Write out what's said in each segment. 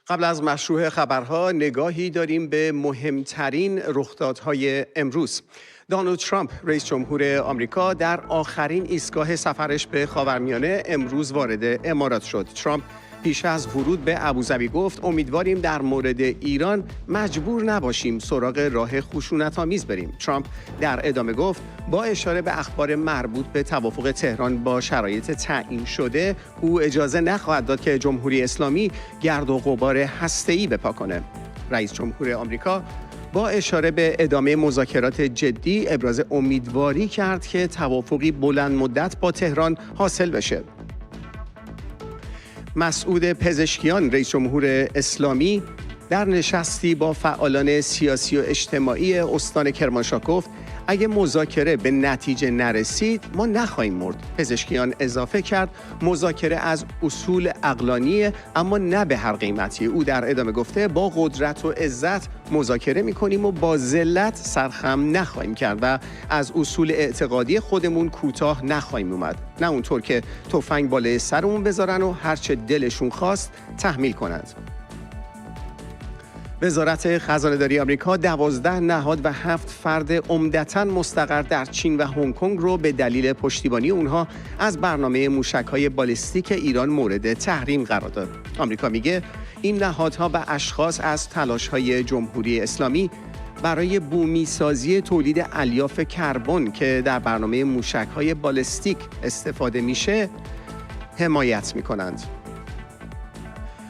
قبل از مشروع خبرها نگاهی داریم به مهمترین رخدادهای امروز. دونالد ترامپ رئیس جمهور آمریکا در آخرین ایستگاه سفرش به خاورمیانه امروز وارد امارات شد. ترامپ پیش از ورود به ابوظبی گفت امیدواریم در مورد ایران مجبور نباشیم سراغ راه خشونت‌آمیز بریم. ترامپ در ادامه گفت با اشاره به اخبار مربوط به توافق تهران با شرایط تعیین شده او اجازه نخواهد داد که جمهوری اسلامی گرد و غبار هسته‌ای بپا کنه. رئیس جمهور آمریکا با اشاره به ادامه مذاکرات جدی ابراز امیدواری کرد که توافقی بلند مدت با تهران حاصل بشه. مسعود پزشکیان رئیس جمهور اسلامی در نشستی با فعالان سیاسی و اجتماعی استان کرمانشاه گفت اگه مذاکره به نتیجه نرسید ما نخواهیم مرد. پزشکیان اضافه کرد مذاکره از اصول عقلانیه اما نه به هر قیمتی. او در ادامه گفته با قدرت و عزت مذاکره میکنیم و با ذلت سرخم نخواهیم کرد و از اصول اعتقادی خودمون کوتاه نخواهیم اومد. نه اونطور که تفنگ بالای سرمون بذارن و هرچه دلشون خواست تحمیل کنند. وزارت خزانه‌داری آمریکا 12 نهاد و 7 فرد عمدتاً مستقر در چین و هنگ کنگ رو به دلیل پشتیبانی اونها از برنامه موشک‌های بالستیک ایران مورد تحریم قرار داد. آمریکا میگه این نهادها و اشخاص از تلاش‌های جمهوری اسلامی برای بومی‌سازی تولید الیاف کربن که در برنامه موشک‌های بالستیک استفاده میشه حمایت میکنند.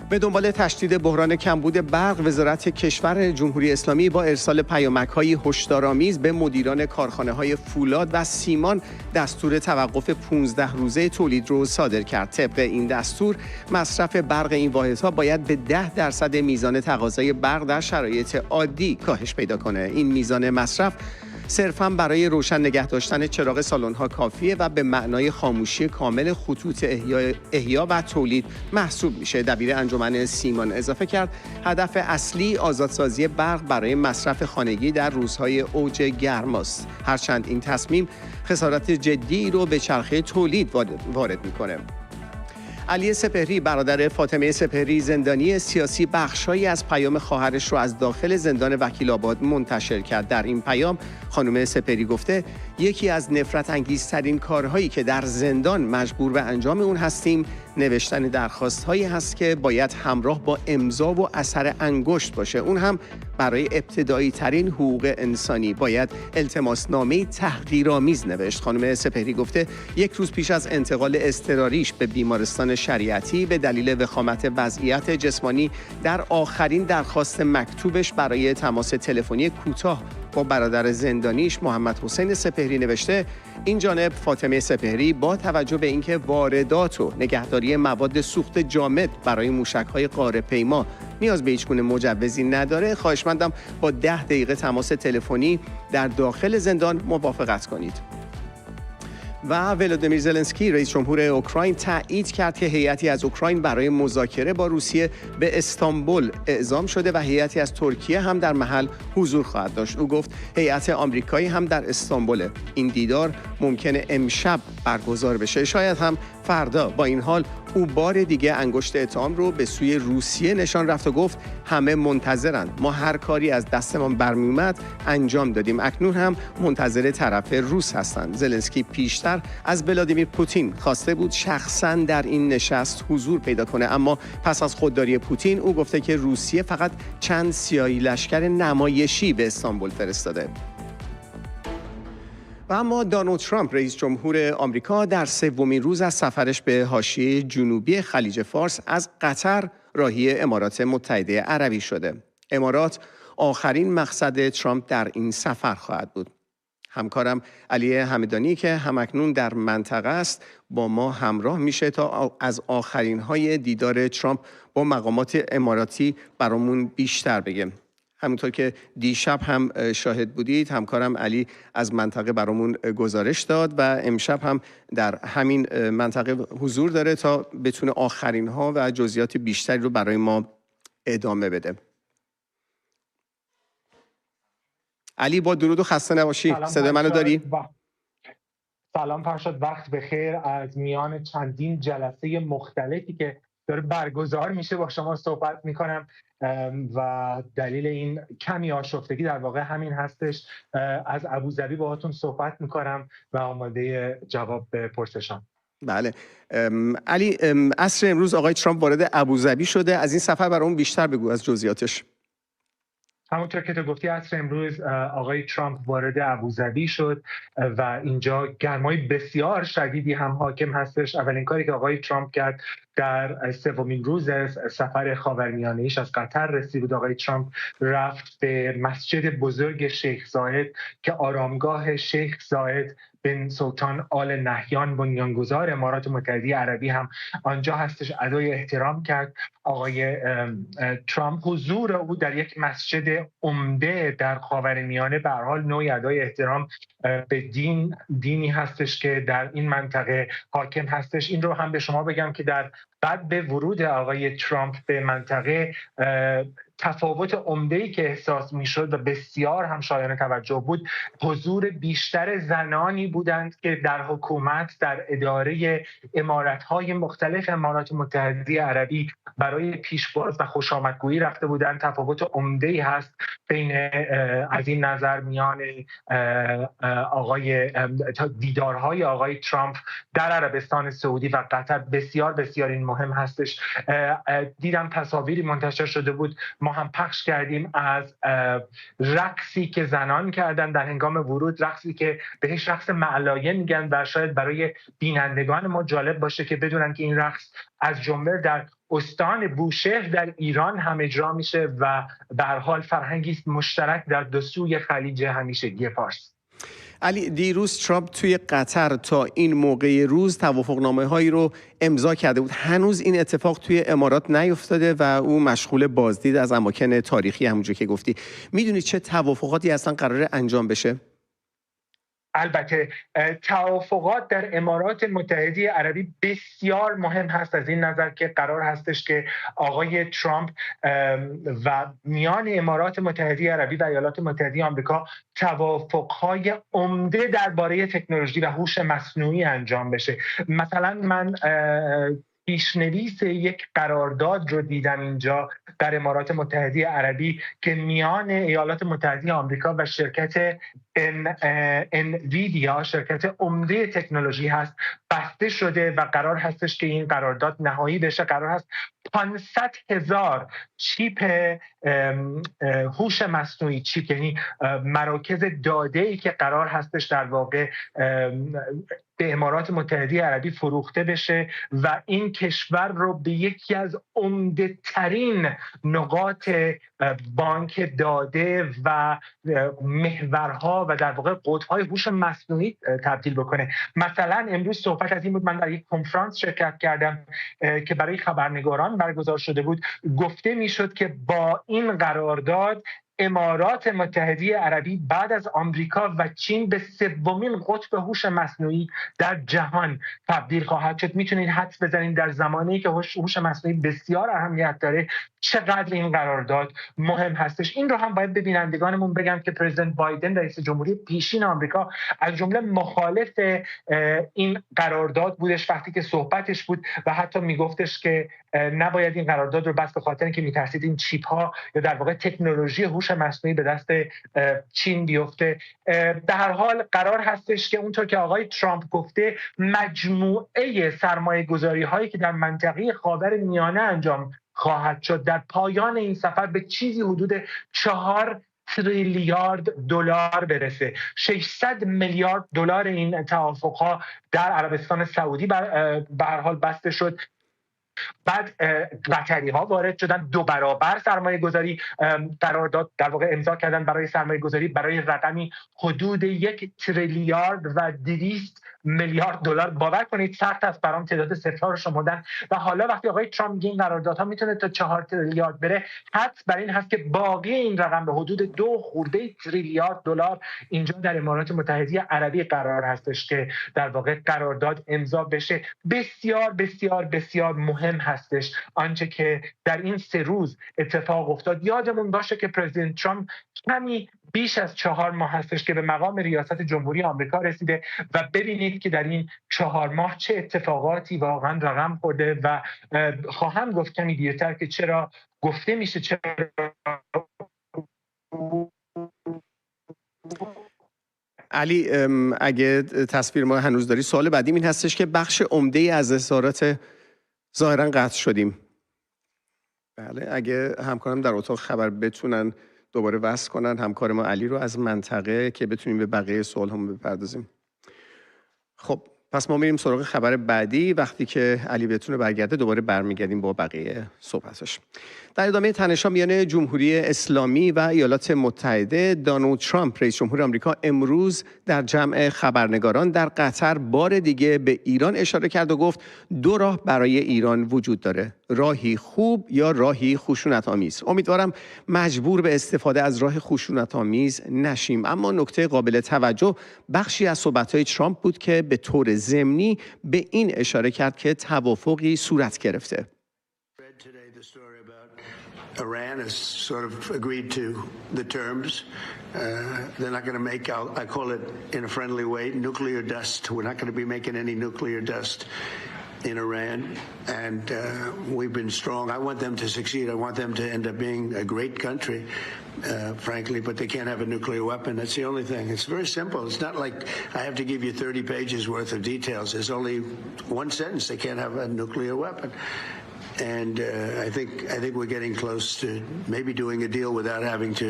به دنبال تشدید بحران کمبود برق، وزارت کشور جمهوری اسلامی با ارسال پیامک‌های هشدارآمیز به مدیران کارخانه‌های فولاد و سیمان دستور توقف 15 روزه تولید رو صادر کرد. طبق این دستور مصرف برق این واحدها باید به 10% میزان تقاضای برق در شرایط عادی کاهش پیدا کنه. این میزان مصرف صرفاً برای روشن نگه داشتن چراغ سالن‌ها کافیه و به معنای خاموشی کامل خطوط احیا و تولید محسوب میشه. دبیر انجمن سیمان اضافه کرد هدف اصلی آزادسازی برق برای مصرف خانگی در روزهای اوج گرماست. هرچند این تصمیم خسارات جدی رو به چرخه تولید وارد میکنه. علی سپهری برادر فاطمه سپهری زندانی سیاسی بخشایی از پیام خواهرش رو از داخل زندان وکیل‌آباد منتشر کرد. در این پیام خانم سپهری گفته یکی از نفرت انگیزترین کارهایی که در زندان مجبور به انجام اون هستیم نوشتن درخواست‌هایی هست که باید همراه با امضا و اثر انگشت باشه. اون هم برای ابتدایی ترین حقوق انسانی باید التماسنامه تحقیرآمیز نوشت. خانم سپهری گفته یک روز پیش از انتقال اضطراریش به بیمارستان شریعتی به دلیل وخامت وضعیت جسمانی در آخرین درخواست مکتوبش برای تماس تلفنی کوتاه با برادر زندانیش محمد حسین سپهری نوشته این جانب فاطمه سپهری با توجه به اینکه واردات و نگهداری مواد سوخت جامد برای موشک‌های قاره‌پیما نیاز به هیچگونه مجوزی نداره خواهشمندم با 10 دقیقه تماس تلفنی در داخل زندان موافقت کنید. و ولادیمیر زلنسکی رئیس جمهور اوکراین تایید کرد که هیئتی از اوکراین برای مذاکره با روسیه به استانبول اعزام شده و هیئتی از ترکیه هم در محل حضور خواهد داشت. او گفت هیئت آمریکایی هم در استانبول. این دیدار ممکنه امشب برگزار بشه، شاید هم فردا. با این حال او بار دیگه انگشت اتهام رو به سوی روسیه نشان رفت و گفت همه منتظرند، ما هر کاری از دستمان برمی اومد انجام دادیم، اکنون هم منتظر طرف روس هستند. زلنسکی پیشتر از ولادیمیر پوتین خواسته بود شخصاً در این نشست حضور پیدا کنه، اما پس از خودداری پوتین او گفته که روسیه فقط چند سیاهی لشکر نمایشی به استانبول فرستاده. و اما دونالد ترامپ رئیس جمهور آمریکا در سومین روز از سفرش به حاشیه جنوبی خلیج فارس از قطر راهی امارات متحده عربی شده. امارات آخرین مقصد ترامپ در این سفر خواهد بود. همکارم علی همدانی که همکنون در منطقه است با ما همراه میشه تا از آخرین های دیدار ترامپ با مقامات اماراتی برامون بیشتر بگه. همونطور که دیشب هم شاهد بودید همکارم علی از منطقه برامون گزارش داد و امشب هم در همین منطقه حضور داره تا بتونه آخرین ها و جزئیات بیشتری رو برای ما ادامه بده. علی با درود و خسته نباشی. صدای منو داری؟ سلام فرشاد، وقت بخیر. از میان چندین جلسه مختلفی که داره برگزار میشه با شما صحبت میکنم و دلیل این کمی آشفتگی در واقع همین هستش. از ابوظبی باهاتون صحبت میکنم و آماده جواب به پرسشام. بله علی، عصر امروز آقای ترامپ وارد ابوظبی شده. از این سفر برامون بیشتر بگو، از جزئیاتش. همونطور که تو گفتی عصر امروز آقای ترامپ وارد ابوظبی شد و اینجا گرمای بسیار شدیدی هم حاکم هستش. اولین کاری که آقای ترامپ کرد در سومین روز سفر خاورمیانه‌ایش از قطر رسید، آقای ترامپ رفت به مسجد بزرگ شیخ زاید که آرامگاه شیخ زاید بن سلطان آل نهیان بنیانگذار امارات متحده عربی هم آنجا هستش، ادای احترام کرد. آقای ترامپ حضور او در یک مسجد عمده در خاورمیانه به هر حال نوعی ادای احترام به دینی هستش که در این منطقه حاکم هستش. این رو هم به شما بگم که در بعد به ورود آقای ترامپ به منطقه تفاوت عمده‌ای که احساس می‌شد و بسیار هم شایان توجه بود، حضور بیشتر زنانی بودند که در حکومت، در اداره امارت‌های مختلف امارات متحده عربی برای پیشبرد و خوشامدگویی رفته بودند. تفاوت عمده‌ای هست بین از این نظر میان دیدارهای آقای ترامپ در عربستان سعودی و قطر. بسیار بسیار این مهم هستش. دیدم تصاویری منتشر شده بود، ما هم پخش کردیم، از رقصی که زنان کردن در هنگام ورود، رقصی که بهش رقص معلایه میگن و شاید برای بینندگان ما جالب باشه که بدونن که این رقص از جمله در استان بوشهر در ایران هم اجرا میشه و به هر حال فرهنگی مشترک در دو سوی خلیج همیشگی فارس. علی، دیروز ترامپ توی قطر تا این موقع روز توافقنامه‌هایی رو امضا کرده بود. هنوز این اتفاق توی امارات نیفتاده و او مشغول بازدید از اماکن تاریخی همونجور که گفتی. میدونی چه توافقاتی اصلا قراره انجام بشه؟ البته توافقات در امارات متحده عربی بسیار مهم هست از این نظر که قرار هستش که آقای ترامپ و میان امارات متحده عربی و ایالات متحده آمریکا توافقهای عمده درباره تکنولوژی و هوش مصنوعی انجام بشه. مثلا من پیشنویس یک قرارداد رو دیدم اینجا در امارات متحده عربی که میان ایالات متحده آمریکا و شرکت انویدیا، شرکت عمده تکنولوژی هست، بسته شده و قرار هستش که این قرارداد نهایی بشه. قرار هست 500,000 چیپ هوش مصنوعی، چیپ یعنی مراکز داده‌ای که قرار هستش در واقع به امارات متحده عربی فروخته بشه و این کشور رو به یکی از عمده ترین نقاط بانک داده و محورها و در واقع قطب‌های هوش مصنوعی تبدیل بکنه. مثلا امروز صحبت از این بود، من در یک کنفرانس شرکت کردم که برای خبرنگاران برگزار شده بود. گفته میشد که با این قرارداد امارات متحده عربی بعد از آمریکا و چین به سومین قطب هوش مصنوعی در جهان تبدیل خواهد شد. میتونید حدس بزنید در زمانی که هوش مصنوعی بسیار اهمیت داره چقدر این قرارداد مهم هستش. این رو هم باید به بینندگانمون بگم که پرزیدنت بایدن رئیس جمهوری پیشین آمریکا از جمله مخالف این قرارداد بودش وقتی که صحبتش بود و حتی میگفتش که نباید این قرارداد رو بس به خاطر اینکه میترسید این چیپ ها یا در واقع تکنولوژی هوش مصنوعی به دست چین بیفته. در هر حال قرار هستش که اونطور که آقای ترامپ گفته مجموعه سرمایه‌گذاری هایی که در منطقه خاورمیانه انجام خواهد شد در پایان این سفر به چیزی حدود 4 تریلیارد دلار برسه. 600 میلیارد دلار این توافقها در عربستان سعودی به هر حال بسته شد. بعد قطری ها وارد شدن، 2 برابر سرمایه گذاری قرارداد در واقع امضا کردن برای سرمایه گذاری برای رقمی حدود 1 تریلیارد و 200 میلیارد دلار. باور کنید سخت است برام تعداد صفرها رو شمردن و حالا وقتی آقای ترامپ میگه این قراردادها میتونه تا 4 تریلیارد بره، حدس بر این هست که باقی این رقم به حدود 2 خورده تریلیارد دلار اینجا در امارات متحده عربی قرار هستش که در واقع قرارداد امضا بشه. بسیار بسیار بسیار مهم هستش آنچه که در این 3 روز اتفاق افتاد. یادمون باشه که پرزیدنت ترامپ کمی بیش از 4 ماه هستش که به مقام ریاست جمهوری آمریکا رسیده و ببینید که در این 4 ماه چه اتفاقاتی واقعا رقم خورده و خواهم گفت کمی دیرتر که چرا گفته میشه چرا علی اگه تصویر ما هنوز داری، سوال بعدیم این هستش که بخش عمده از اظهارات ظاهرا قطع شدیم. بله، اگه همکارم در اتاق خبر بتونن دوباره وصل کنن همکار ما علی رو از منطقه که بتونیم به بقیه سوال هم بپردازیم. خب پس ما میریم سراغ خبر بعدی. وقتی که علی بتونه برگرده دوباره برمیگردیم با بقیه صحبتش. در ادامه تنش‌ها میان جمهوری اسلامی و ایالات متحده، دونالد ترامپ رئیس جمهور آمریکا امروز در جمع خبرنگاران در قطر بار دیگه به ایران اشاره کرد و گفت دو راه برای ایران وجود داره، راهی خوب یا راهی خشونت‌آمیز. امیدوارم مجبور به استفاده از راه خشونت‌آمیز نشیم. اما نکته قابل توجه بخشی از صحبت‌های ترامپ بود که به طور ضمنی به این اشاره کرد که توافقی صورت گرفته. Iran has sort of agreed to the terms. They're not going to make, I call it in a friendly way, nuclear dust. We're not going to be making any nuclear dust in Iran. And we've been strong. I want them to succeed. I want them to end up being a great country, frankly, but they can't have a nuclear weapon. That's the only thing. It's very simple. It's not like I have to give you 30 pages worth of details. There's only one sentence. They can't have a nuclear weapon. And I think we're getting close to maybe doing a deal without having to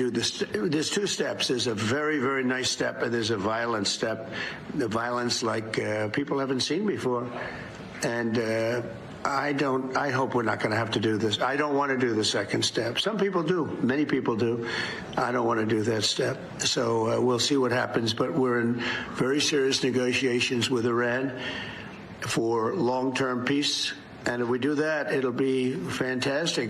do this. There's two steps. There's a very, very nice step, and there's a violent step. The violence like people haven't seen before. And I hope we're not going to have to do this. I don't want to do the second step. Some people do. Many people do. I don't want to do that step. So we'll see what happens. But we're in very serious negotiations with Iran for long-term peace. And if we do that, it'll be fantastic.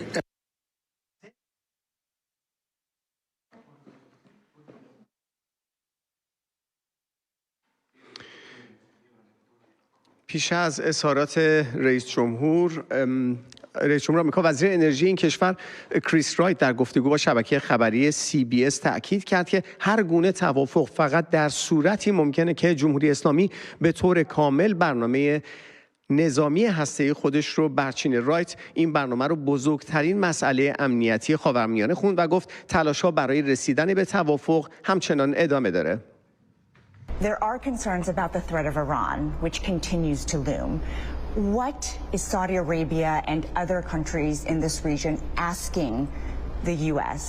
پیش از اظهارات رئیس جمهور آمریکا، وزیر انرژی این کشور کریس رایت در گفتگو با شبکه خبری CBS تأکید کرد که هر گونه توافق فقط در صورتی ممکنه که جمهوری اسلامی به طور کامل برنامه نظامی هسته‌ای خودش رو برچینه. رایت این برنامه رو بزرگترین مسئله امنیتی خاورمیانه خوند و گفت تلاش‌ها برای رسیدن به توافق همچنان ادامه داره. There are concerns about the threat of Iran, which continues to loom. What is Saudi Arabia and other countries in this region asking the U.S.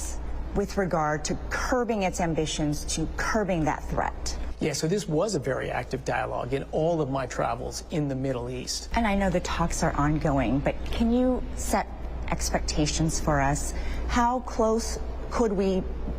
with regard to curbing its ambitions to curbing that threat? Yeah, so this was a very active dialogue in all of my travels in the Middle East. And I know the talks are ongoing, but can you set expectations for us? How close could we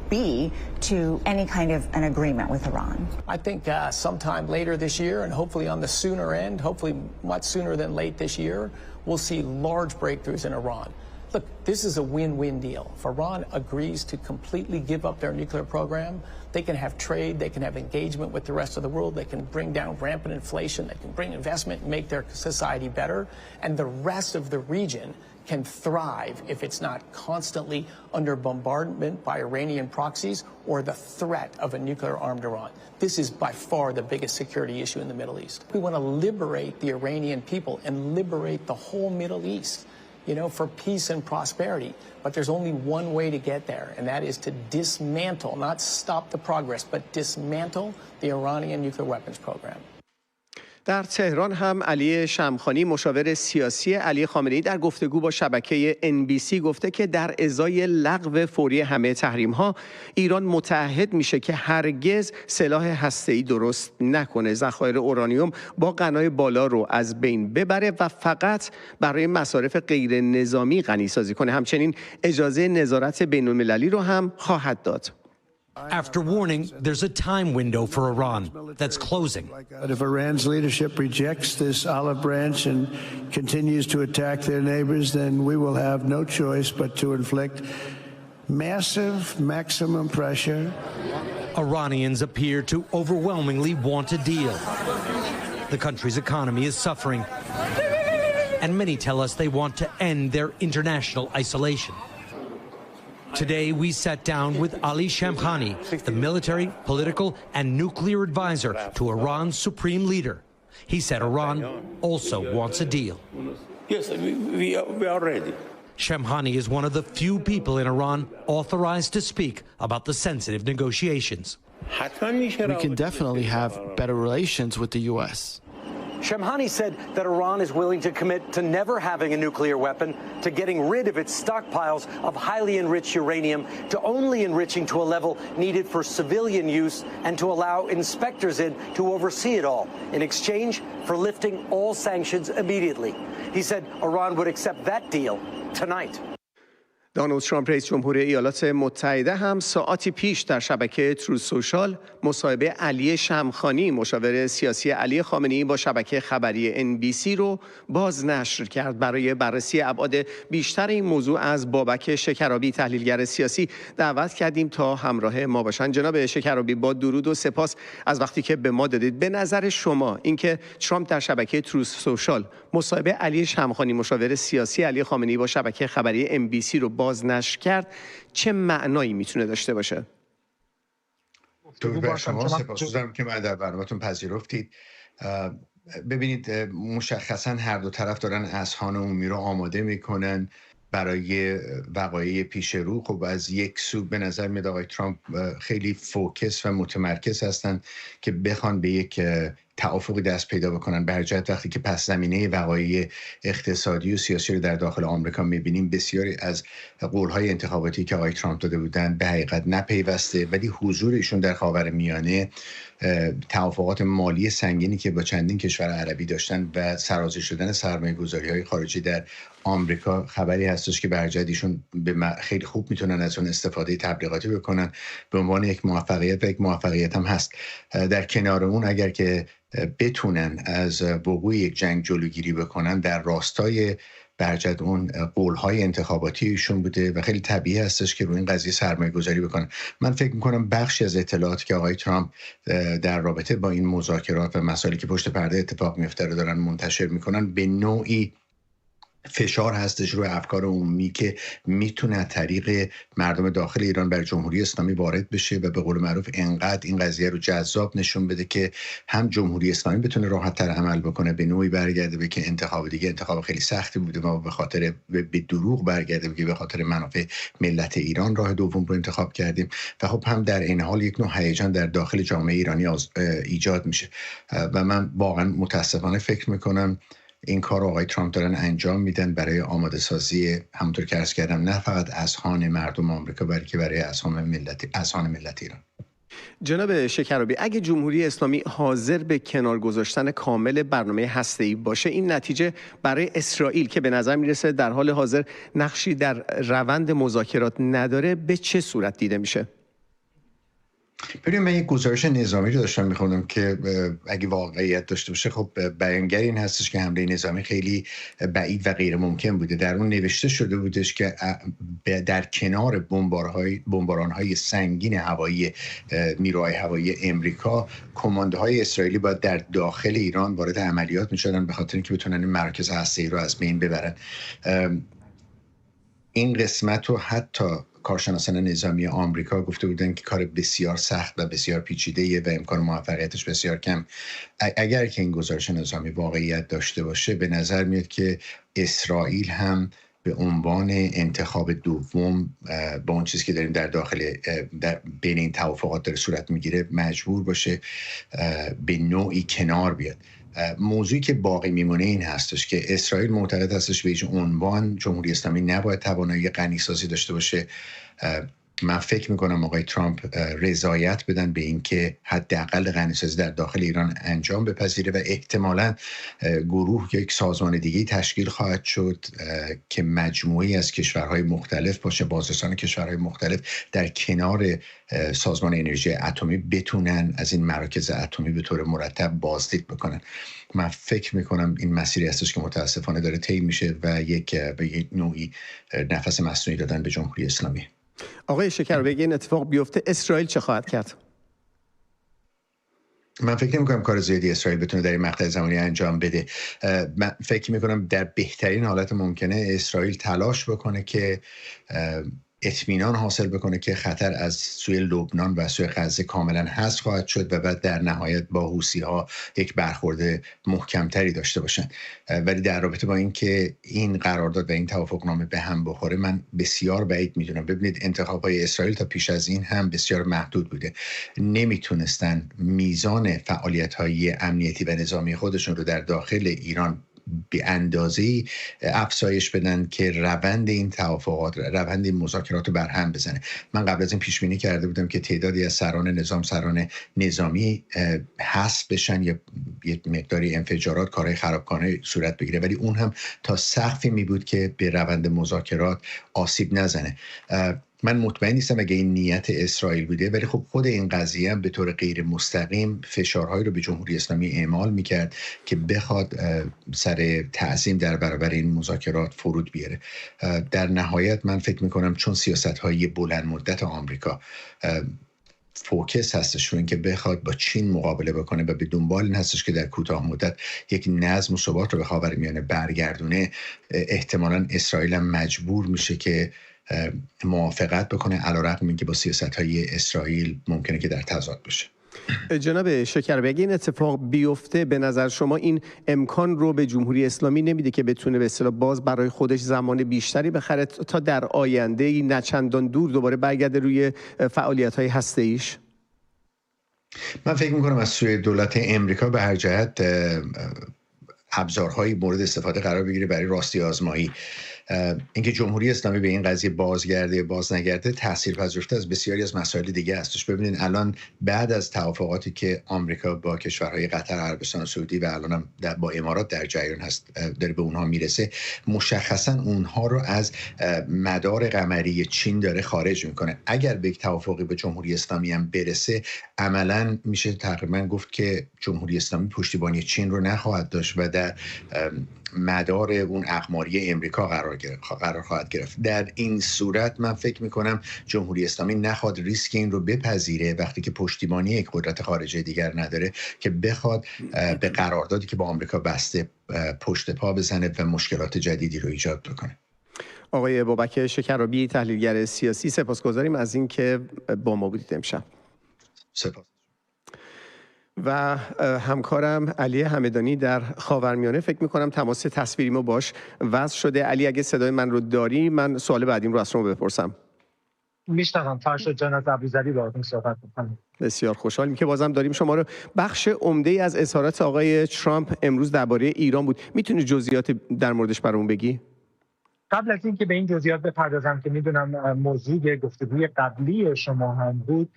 be to any kind of an agreement with Iran? I think sometime later this year, and hopefully on the sooner end, hopefully much sooner than late this year, we'll see large breakthroughs in Iran. Look, this is a win-win deal. If Iran agrees to completely give up their nuclear program, they can have trade, they can have engagement with the rest of the world, they can bring down rampant inflation, they can bring investment and make their society better, and the rest of the region can thrive if it's not constantly under bombardment by Iranian proxies or the threat of a nuclear-armed Iran. This is by far the biggest security issue in the Middle East. We want to liberate the Iranian people and liberate the whole Middle East, you know, for peace and prosperity. But there's only one way to get there, and that is to dismantle, not stop the progress, but dismantle the Iranian nuclear weapons program. در تهران هم علی شمخانی مشاور سیاسی علی خامنه‌ای در گفتگو با شبکه NBC گفته که در ازای لغو فوری همه تحریم‌ها ایران متعهد میشه که هرگز سلاح هسته‌ای درست نکنه، ذخایر اورانیوم با غنای بالا رو از بین ببره و فقط برای مصارف غیر نظامی غنی‌سازی کنه. همچنین اجازه نظارت بین‌المللی رو هم خواهد داد. After warning, there's a time window for Iran that's closing. But if Iran's leadership rejects this olive branch and continues to attack their neighbors, then we will have no choice but to inflict massive maximum pressure. Iranians appear to overwhelmingly want a deal. The country's economy is suffering, and many tell us they want to end their international isolation. Today, we sat down with Ali Shamkhani, the military, political, and nuclear advisor to Iran's supreme leader. He said Iran also wants a deal. Yes, we are ready. Shamkhani is one of the few people in Iran authorized to speak about the sensitive negotiations. We can definitely have better relations with the U.S. Shamkhani said that Iran is willing to commit to never having a nuclear weapon, to getting rid of its stockpiles of highly enriched uranium, to only enriching to a level needed for civilian use, and to allow inspectors in to oversee it all, in exchange for lifting all sanctions immediately. He said Iran would accept that deal tonight. دونالد ترامپ رئیس جمهور ایالات متحده هم ساعاتی پیش در شبکه تروث سوشال مصاحبه علی شمخانی مشاور سیاسی علی خامنه‌ای با شبکه خبری NBC رو بازنشر کرد. برای بررسی ابعاد بیشتر این موضوع از بابک شکرابی تحلیلگر سیاسی دعوت کردیم تا همراه ما باشن. جناب شکرابی، با درود و سپاس از وقتی که به ما دادید. به نظر شما اینکه ترامپ در شبکه تروث سوشال مصاحبه علی شمخانی مشاور سیاسی علی خامنه‌ای با شبکه خبری NBC رو بازنشر کرد چه معنایی میتونه داشته باشه؟ درود بر شما، سپاسگزارم که من در برنامه‌تون پذیرفتید. ببینید، مشخصا هر دو طرف دارن اذهان عمومی رو آماده میکنن برای وقایع پیش رو. خب از یک سو به نظر میاد آقای ترامپ خیلی فوکس و متمرکز هستن که بخوان به یک توافقی دست پیدا بکنن. به هر جهت وقتی که پس زمینه وقایع اقتصادی و سیاسی رو در داخل آمریکا میبینیم، بسیاری از قولهای انتخاباتی که آقای ترامپ داده بودن به حقیقت نپیوسته، ولی حضور ایشون در خاورمیانه، توافقات مالی سنگینی که با چندین کشور عربی داشتن و سرازیر شدن سرمایه‌گذاری‌های خارجی در آمریکا، خبری هستش که به هر جهت ایشون خیلی خوب میتونن از اون استفاده تبلیغاتی بکنن به عنوان یک موفقیت، و یک موفقیت هم هست. در کنار اون اگر که بتونن از وقوع یک جنگ جلوگیری بکنن، در راستای برجت اون قولهای انتخاباتی ایشون بوده و خیلی طبیعی هستش که روی این قضیه سرمایه گذاری بکنن. من فکر میکنم بخشی از اطلاعاتی که آقای ترامپ در رابطه با این مذاکرات و مسائلی که پشت پرده اتفاق میفته رو دارن منتشر میکنن، به نوعی فشار هستش روی افکار عمومی که میتونه طریق مردم داخل ایران بر جمهوری اسلامی وارد بشه و به قول معروف انقدر این قضیه رو جذاب نشون بده که هم جمهوری اسلامی بتونه راحت تر عمل بکنه، به نوعی برگرده به که انتخاب دیگه انتخاب خیلی سختی بوده و به خاطر به دروغ برگرده به که به خاطر منافع ملت ایران راه دوم رو انتخاب کردیم، و خب هم در این حال یک نوع هیجان در داخل جامعه ایرانی ایجاد میشه. و من واقعا متاسفانه فکر میکنم این کار آقای ترامپ دارن انجام میدن برای آماده سازی، همونطور که عرض کردم، نه فقط اذهان مردم آمریکا بلکه برای اذهان ملت ایران. جناب شکرابی، اگه جمهوری اسلامی حاضر به کنار گذاشتن کامل برنامه هسته‌ای باشه، این نتیجه برای اسرائیل که به نظر میرسه در حال حاضر نقشی در روند مذاکرات نداره، به چه صورت دیده میشه؟ ببینید، من یک گزارش نظامی رو داشتم میخوندم که اگه واقعیت داشته باشه، خب بیانگر این هستش که حمله نظامی خیلی بعید و غیر ممکن بوده. در اون نوشته شده بودش که در کنار بمباران‌های سنگین هوایی نیروهای هوایی امریکا، کماندوهای اسرائیلی باید در داخل ایران وارد عملیات میشدن به خاطر اینکه بتونن این مرکز هسته‌ای رو از بین ببرن. این قسمت رو حتی کارشناسان نظامی آمریکا گفته بودن که کار بسیار سخت و بسیار پیچیده‌ایه و امکان موفقیتش بسیار کم. اگر که این گزارش نظامی واقعیت داشته باشه، به نظر میاد که اسرائیل هم به عنوان انتخاب دوم با اون چیزی که داریم در داخل بین این توافقات داره صورت میگیره مجبور باشه به نوعی کنار بیاد. موضوعی که باقی میمونه این هستش که اسرائیل معتقد هستش به هیچ عنوان جمهوری اسلامی نباید توانایی غنیسازی داشته باشه. من فکر میکنم آقای ترامپ رضایت بدن به این که حداقل غنیسازی در داخل ایران انجام بپذیره و احتمالاً گروه یا یک سازمان دیگه تشکیل خواهد شد که مجموعی از کشورهای مختلف باشه، بازرسان کشورهای مختلف در کنار سازمان انرژی اتمی بتونن از این مراکز اتمی به طور مرتب بازدید بکنن. من فکر میکنم این مسیری هستش که متاسفانه داره طی میشه و یک نوعی نفس مصنوعی دادن به جمهوری اسلامی. آقای شکرابی، اگه این اتفاق بیفته اسرائیل چه خواهد کرد؟ من فکر نمی‌کنم کار زیادی اسرائیل بتونه در این مقطع زمانی انجام بده. من فکر می‌کنم در بهترین حالت ممکنه اسرائیل تلاش بکنه که اطمینان حاصل بکنه که خطر از سوی لبنان و سوی غزه کاملا حذف خواهد شد و بعد در نهایت با حوثی‌ها یک برخورد محکمتری داشته باشن. ولی در رابطه با اینکه این قرارداد و این توافقنامه به هم بخوره من بسیار بعید میدونم. ببینید انتخاب‌های اسرائیل تا پیش از این هم بسیار محدود بوده، نمیتونستن میزان فعالیت‌های امنیتی و نظامی خودشون رو در داخل ایران به اندازه‌ای افزایش بدن که روند این توافقات، روند این مذاکرات رو برهم بزنه. من قبل از این پیش بینی کرده بودم که تعدادی از سران نظام، سران نظامی حذف بشن یا یک مقداری انفجارات، کارهای خرابکارانه صورت بگیره، ولی اون هم تا سقفی می بود که به روند مذاکرات آسیب نزنه. من مطمئن نیستم اگه این نیت اسرائیل بوده، ولی خب خود این قضیه هم به طور غیر مستقیم فشارهایی رو به جمهوری اسلامی اعمال میکرد که بخواد سر تعظیم در برابر این مذاکرات فرود بیاره. در نهایت من فکر میکنم چون سیاست‌های بلند مدت آمریکا فوکس هستش رو این که بخواد با چین مقابله بکنه و به دنبال این هستش که در کوتاه مدت یک نظم و ثبات رو به خاورمیانه برگردونه، احتمالاً اسرائیل هم مجبور میشه که موافقت بکنه، علیرغم اینکه با سیاست‌های اسرائیل ممکنه که در تضاد باشه. جناب شکربی، اگه این اتفاق بیفته به نظر شما این امکان رو به جمهوری اسلامی نمیده که بتونه به اصطلاح باز برای خودش زمان بیشتری بخره تا در آینده نه چندان دور دوباره برگرده روی فعالیت‌های هسته‌ایش؟ من فکر می‌کنم از سوی دولت امریکا به هر جهت ابزارهایی مورد استفاده قرار بگیره برای راستی آزمایی. اینکه جمهوری اسلامی به این قضیه بازگرده باز نگرده تاثیرپذیرتر از بسیاری از مسائل دیگه هستش. ببینید الان بعد از توافقاتی که آمریکا با کشورهای قطر، عربستان سعودی و الان هم با امارات در جریان هست داره به اونها میرسه، مشخصا اونها رو از مدار قمری چین داره خارج میکنه. اگر به یک توافقی با جمهوری اسلامی هم برسه، عملا میشه تقریبا گفت که جمهوری اسلامی پشتیبانی چین رو نخواهد داشت و در مدار اون اقماری امریکا قرار خواهد گرفت. در این صورت من فکر میکنم جمهوری اسلامی نخواد ریسک این رو بپذیره وقتی که پشتیبانی یک قدرت خارجی دیگر نداره که بخواد به قراردادی که با آمریکا بسته پشت پا بزنه و مشکلات جدیدی رو ایجاد بکنه. آقای بابک شکرابی، تحلیلگر سیاسی، سپاسگزاریم از اینکه با ما بودید امشب. سپاس. و همکارم علی همدانی در خاورمیانه فکر میکنم تماس تصویریمو باش وصل شده. علی اگه صدای من رو داری، من سوال بعدیم رو از شما بپرسم. میشنوم. فرشاد جان از ابوظبی باهاتون صحبت می‌کنم. بسیار خوشحالیم که بازم داریم شما رو. بخش عمده از اظهارات آقای ترامپ امروز درباره ایران بود. میتونی جزئیات در موردش برامون بگی؟ قبل از اینکه به این جزئیات بپردازم که میدونم موضوع گفتگوی قبلی شما هم بود،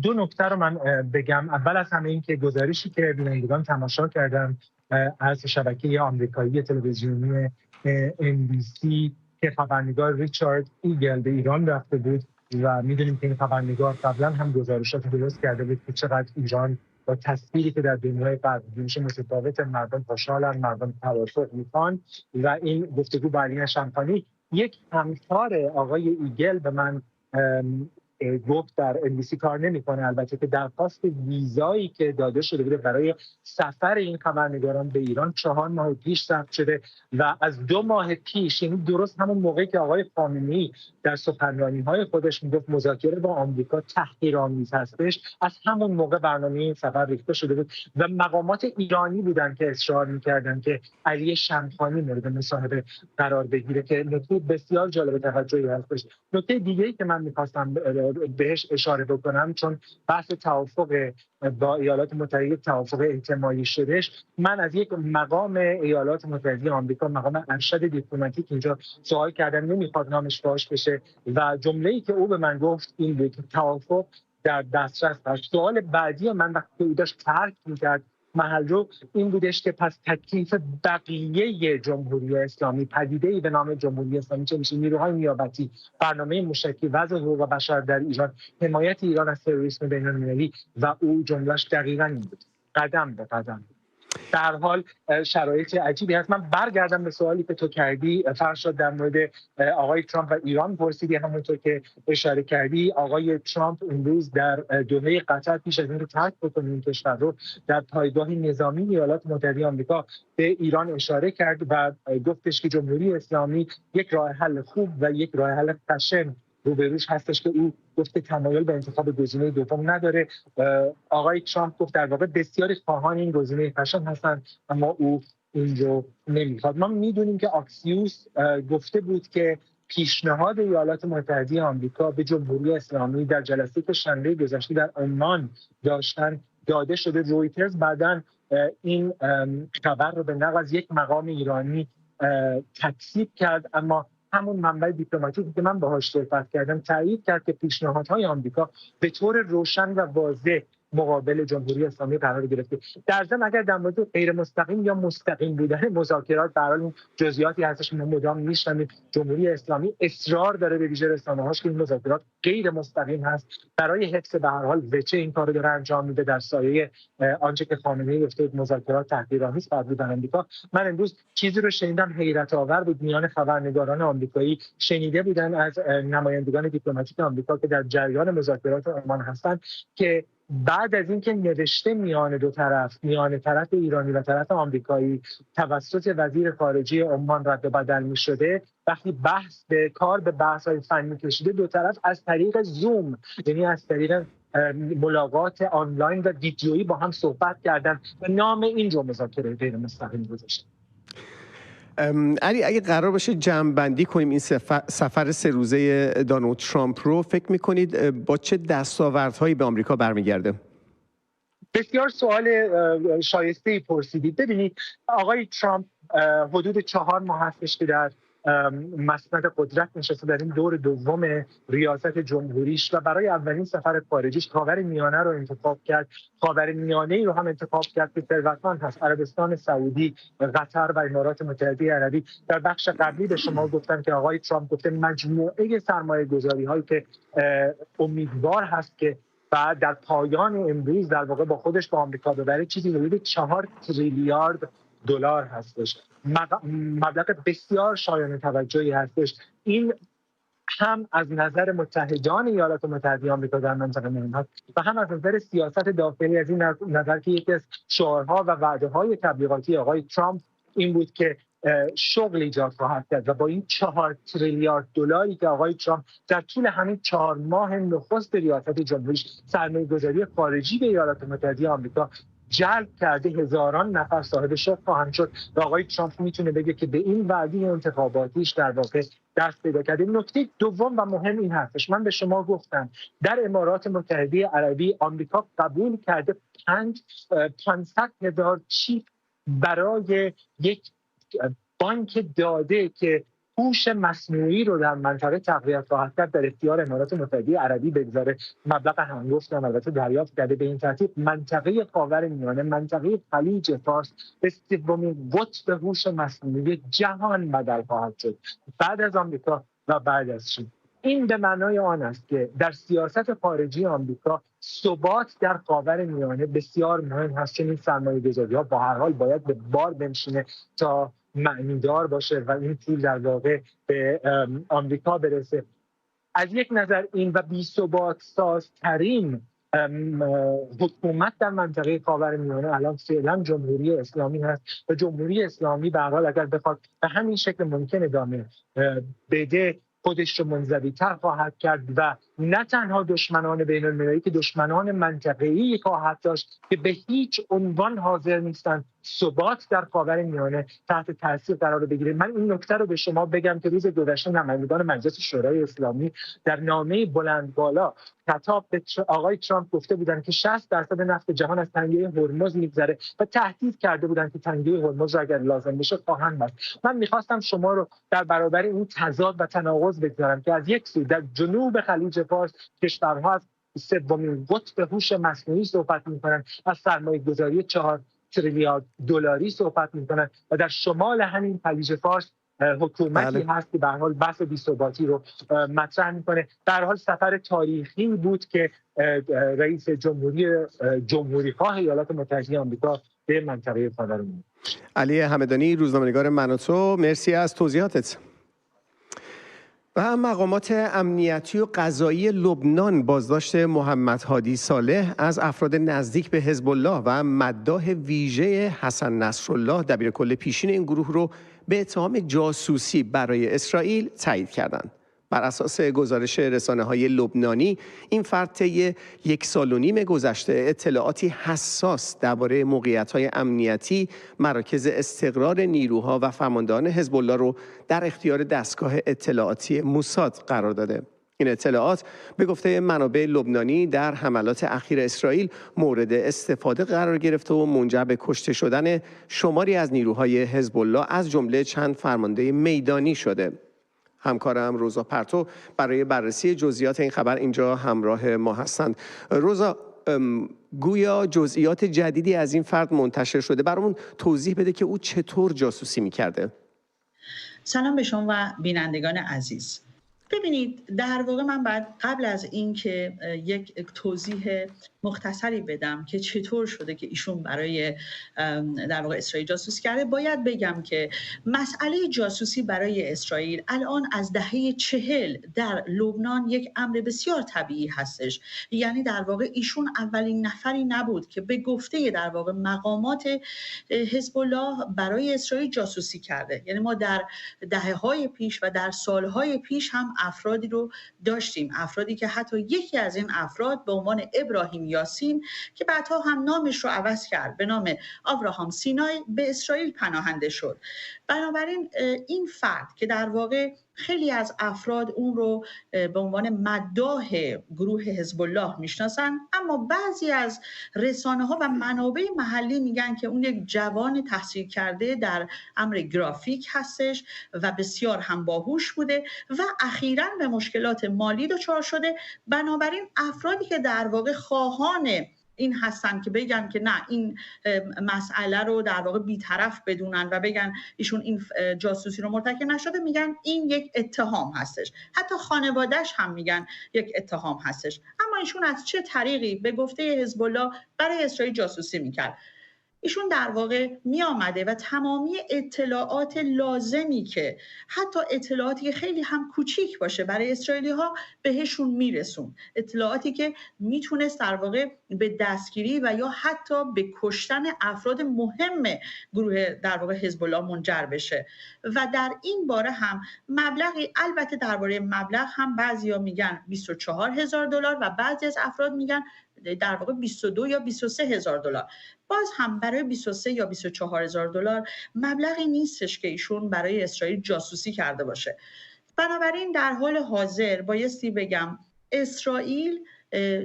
دو نکته رو من بگم. اول از همه این که گزارشی که بینندگان تماشا کردن از شبکه آمریکایی تلویزیونی NBC که خبرنگار ریچارد ایگل به ایران رفته بود و میدونیم که این خبرنگار قبلا هم گزارشات درست کرده بود که چقدر ایران با تصویری که در دنیای غرب میشه متفاوت، مردم خوشحالن، مردم توافق میخوان و این گفتگو با علی شمخانی. یک همکار آقای ایگل به من گفت در NBC کار نمیکنه، البته که درخواست ویزایی که داده شده بوده برای سفر این خبرنگاران به ایران 4 ماه پیش ثبت شده و از 2 ماه پیش، یعنی درست همون موقعی که آقای خامنه‌ای در سخنرانی‌های خودش میگفت مذاکره با آمریکا تحقیرآمیز هستش، از همون موقع برنامه این سفر ریخته شده بود و مقامات ایرانی بودن که اصرار می‌کردن که علی شمخانی مورد مصاحبه قرار بگیره که نکته بسیار جالب توجهی هستش. نکته دیگه‌ای که من می‌خواستم بهش اشاره بکنم، چون بحث توافق با ایالات متحده توافق اجتماعی شدهش، من از یک مقام ایالات متحده آمریکا، مقام ارشد دیپلماتیک، اینجا سوال کردم، نمیخواد نامش فاش بشه و جمله‌ای که او به من گفت این بود که توافق در دسترس هست. سوال بعدی من وقتی او داشت ترک می‌کرد محل رو این بودش که پس تکلیف بقیه جمهوری اسلامی، پدیده‌ای به نام جمهوری اسلامی چه میشه؟ نیروهای نیابتی، برنامه موشکی، وضع حقوق بشر در ایران، حمایت ایران از تروریسم بین‌المللی و او جمله‌اش دقیقاً این بود، قدم به قدم. در حال شرایط عجیبی هست. من برگردم به سوالی که تو کردی فرشاد در مورد آقای ترامپ و ایران پرسیدی. همونطور که اشاره کردی آقای ترامپ امروز در دوحه قطر پیش از اینکه ترک بکنه این کشور رو، در پایگاه نظامی ایالات متحده آمریکا به ایران اشاره کرد و گفتش که جمهوری اسلامی یک راه حل خوب و یک راه حل خشن روبروش هستش که او گفته تمایل به انتخاب گزینه دوم نداره. آقای ترامپ گفت در واقع بسیاری خواهان این گزینه فشن هستن اما او این رو نمیخواد. ما میدونیم که آکسیوس گفته بود که پیشنهاد ایالات متحده آمریکا به جمهوری اسلامی در جلسه که شنبه گذشته در عمان داشتن داده شده. رویترز بعداً این خبر رو به نقل از یک مقام ایرانی تکذیب کرد، اما همون منبع دیپلماتیکی که من باهاش صحبت کردم تایید کرد که پیشنهادهای آمریکا به طور روشن و واضح مقابل جمهوری اسلامی قرار گرفته. در ضمن اگر در مورد غیر مستقیم یا مستقیم بودن مذاکرات به هر حال جزئیاتی هستش که ما مدام میشنویم جمهوری اسلامی اصرار داره به ویژه رسانه‌هاش که این مذاکرات غیر مستقیم هست. برای حفظ به هر حال وجه این کارو داره انجام میده در سایه آنچه که خامنه‌ای گفته مذاکرات تحقیرآمیز بر بودن آمریکا. من امروز چیزی رو شنیدم حیرت آور بود، میان خبرنگاران آمریکایی شنیده بودن از نمایندگان دیپلماتیک آمریکا که در جریان مذاکرات عمان هستند که بعد از اینکه نوشته میان دو طرف، میان طرف ایرانی و طرف آمریکایی توسط وزیر خارجه عمان رد و بدل می شده، وقتی به بحث‌های فنی کشیده دو طرف از طریق زوم، یعنی از طریق ملاقات آنلاین و ویدیویی با هم صحبت کردن و نام این جو مذاکره غیر مستقیم گذاشتن. علی اگه قرار باشه جمع‌بندی کنیم این سفر 3 روزه دونالد ترامپ رو، فکر می‌کنید با چه دستاوردهایی به آمریکا برمیگرده؟ بسیار سوال شایسته‌ای پرسیدید. ببینید آقای ترامپ حدود 4 ماه هستش که در مسند قدرت نشسته در این دور دوم ریاست جمهوریش و برای اولین سفر خارجیش خاورمیانه رو انتخاب کرد. خاورمیانه‌ای رو هم انتخاب کرد که ثروتمند هست. عربستان سعودی، قطر و امارات متحده عربی. در بخش قبلی به شما گفتم که آقای ترامپ گفته مجموعه سرمایه‌گذاری‌هایی که امیدوار هست که بعد در پایان امروز در واقع با خودش به آمریکا ببره چیزی حدود 4 تریلیارد دلار هستش. مبلغ بسیار شایان توجهی هستش. این هم از نظر متحدان ایالات متحده آمریکا در منطقه مهم هست و هم از نظر سیاست داخلی، از این نظر که یکی از شعارها و وعده‌های تبلیغاتی آقای ترامپ این بود که شغل ایجاد خواهد کرد و با این 4 تریلیارد دلاری که آقای ترامپ در طول همین 4 ماه نخست ریاست جمهوریش سرمایه‌گذاری خارجی به ایالات متحده آمریکا جلب کرده، هزاران نفر صاحب شغل خواهند شد و آقای ترامپ میتونه بگه که به این وعده انتخاباتیش در واقع دست پیدا کرده. نکته دوم و مهم این هستش، من به شما گفتم در امارات متحده عربی آمریکا قبول کرده 500,000 چیپ برای یک بانک داده که هوش مصنوعی رو در منطقه تقویت خواهد کرد در اختیار امارات متحده عربی بگذاره. مبلغ هنگفت هم البته دریافت کرده. به این ترتیب منطقه خاورمیانه، منطقه خلیج فارس به 3مین قطب هوش مصنوعی جهان بدل خواهد شد بعد از آمریکا و بعد از چین. این به معنای آن است که در سیاست خارجی آمریکا ثبات در خاورمیانه بسیار مهم هست. چنین سرمایه‌گذاری‌ها با هر حال باید به بار بنشینه تا معنیدار باشه و این پول در واقع به آمریکا برسه. از یک نظر این و بی‌ثبات سازترین حکومت در منطقه خاورمیانه الان فعلا جمهوری اسلامی هست و جمهوری اسلامی به هر حال اگر بخواد به همین شکل ممکن ادامه بده خودش رو منزوی‌تر خواهد کرد و نه تنها دشمنان بین المللی که دشمنان منطقه‌ای خواهد داشت که به هیچ عنوان حاضر نیستند ثبات در خاورمیانه تحت تاثیر قرار بگیره. من این نکته رو به شما بگم که روز گذشته نمایندگان مجلس شورای اسلامی در نامه بلند بالا خطاب به آقای ترامپ گفته بودند که 60% نفت جهان از تنگه هرمز میگذره و تهدید کرده بودند که تنگه هرمز را اگر لازم بشه خواهند بست. من میخواستم شما رو در برابر این تضاد و تناقض بگذارم که از یک سو در جنوب خلیج فارس کشورها از 3مین قطب هوش مصنوعی صحبت میکنن، از سرمایه‌گذاری 4 تریلیارد دلاری صحبت میکنن و در شمال همین خلیج فارس حکومتی هست که به هر حال بحث بی‌ثباتی رو مطرح میکنه. در حال سفر تاریخی بود که رئیس جمهوری‌خواه ایالات متحده آمریکا به منطقه خاورمیانه. علی همدانی، روزنامه‌نگار من و تو، مرسی از توضیحاتت. و مقامات امنیتی و قضایی لبنان بازداشت محمد هادی صالح از افراد نزدیک به حزب الله و مداح ویژه حسن نصرالله دبیرکل پیشین این گروه رو به اتهام جاسوسی برای اسرائیل تایید کردند. بر اساس گزارش رسانه‌های لبنانی، این فرد طی 1.5 سال گذشته اطلاعاتی حساس درباره موقعیت‌های امنیتی، مراکز استقرار نیروها و فرماندهان حزب الله رو در اختیار دستگاه اطلاعاتی موساد قرار داده. این اطلاعات به گفته منابع لبنانی در حملات اخیر اسرائیل مورد استفاده قرار گرفته و منجر به کشته شدن شماری از نیروهای حزب الله از جمله چند فرمانده میدانی شده. همکارم روزا پرتو برای بررسی جزئیات این خبر اینجا همراه ما هستند. روزا، گویا جزئیات جدیدی از این فرد منتشر شده، برامون توضیح بده که او چطور جاسوسی می‌کرده. سلام به شما و بینندگان عزیز. ببینید، در واقع من بعد قبل از این که یک توضیح مختصری بدم که چطور شده که ایشون برای در واقع اسرائیل جاسوسی کرده، باید بگم که مسئله جاسوسی برای اسرائیل الان از دهه 40 در لبنان یک امر بسیار طبیعی هستش. یعنی در واقع ایشون اولین نفری نبود که به گفته در واقع مقامات حزب الله برای اسرائیل جاسوسی کرده. یعنی ما در دهه‌های پیش و در سالهای پیش هم افرادی رو داشتیم، افرادی که حتی یکی از این افراد به عنوان ابراهیم یاسین که بعدها هم نامش رو عوض کرد به نام آبراهام سینای به اسرائیل پناهنده شد. بنابراین این فرد که در واقع خیلی از افراد اون رو به عنوان مداح گروه حزب الله میشناسن، اما بعضی از رسانه‌ها و منابع محلی میگن که اون یک جوان تحصیل کرده در امر گرافیک هستش و بسیار هم باهوش بوده و اخیراً به مشکلات مالی دچار شده. بنابراین افرادی که در واقع خواهان این هستن که بگن که نه، این مسئله رو در واقع بی‌طرف بدونن و بگن ایشون این جاسوسی رو مرتکب نشده، میگن این یک اتهام هستش. حتی خانواده‌اش هم میگن یک اتهام هستش. اما ایشون از چه طریقی به گفته حزب الله برای اسرائیل جاسوسی میکرد؟ ایشون در واقع می آمده و تمامی اطلاعات لازمی که حتی اطلاعاتی که خیلی هم کوچیک باشه برای اسرائیلی ها بهشون میرسون، اطلاعاتی که میتونست در واقع به دستگیری و یا حتی به کشتن افراد مهم گروه در واقع حزب الله منجر بشه. و در این باره هم مبلغی، البته درباره مبلغ هم بعضیا میگن $24,000 و بعضی از افراد میگن در واقع 22 یا 23,000 دلار. باز هم برای 23 یا 24,000 دلار مبلغی نیستش که ایشون برای اسرائیل جاسوسی کرده باشه. بنابراین در حال حاضر بایستی بگم اسرائیل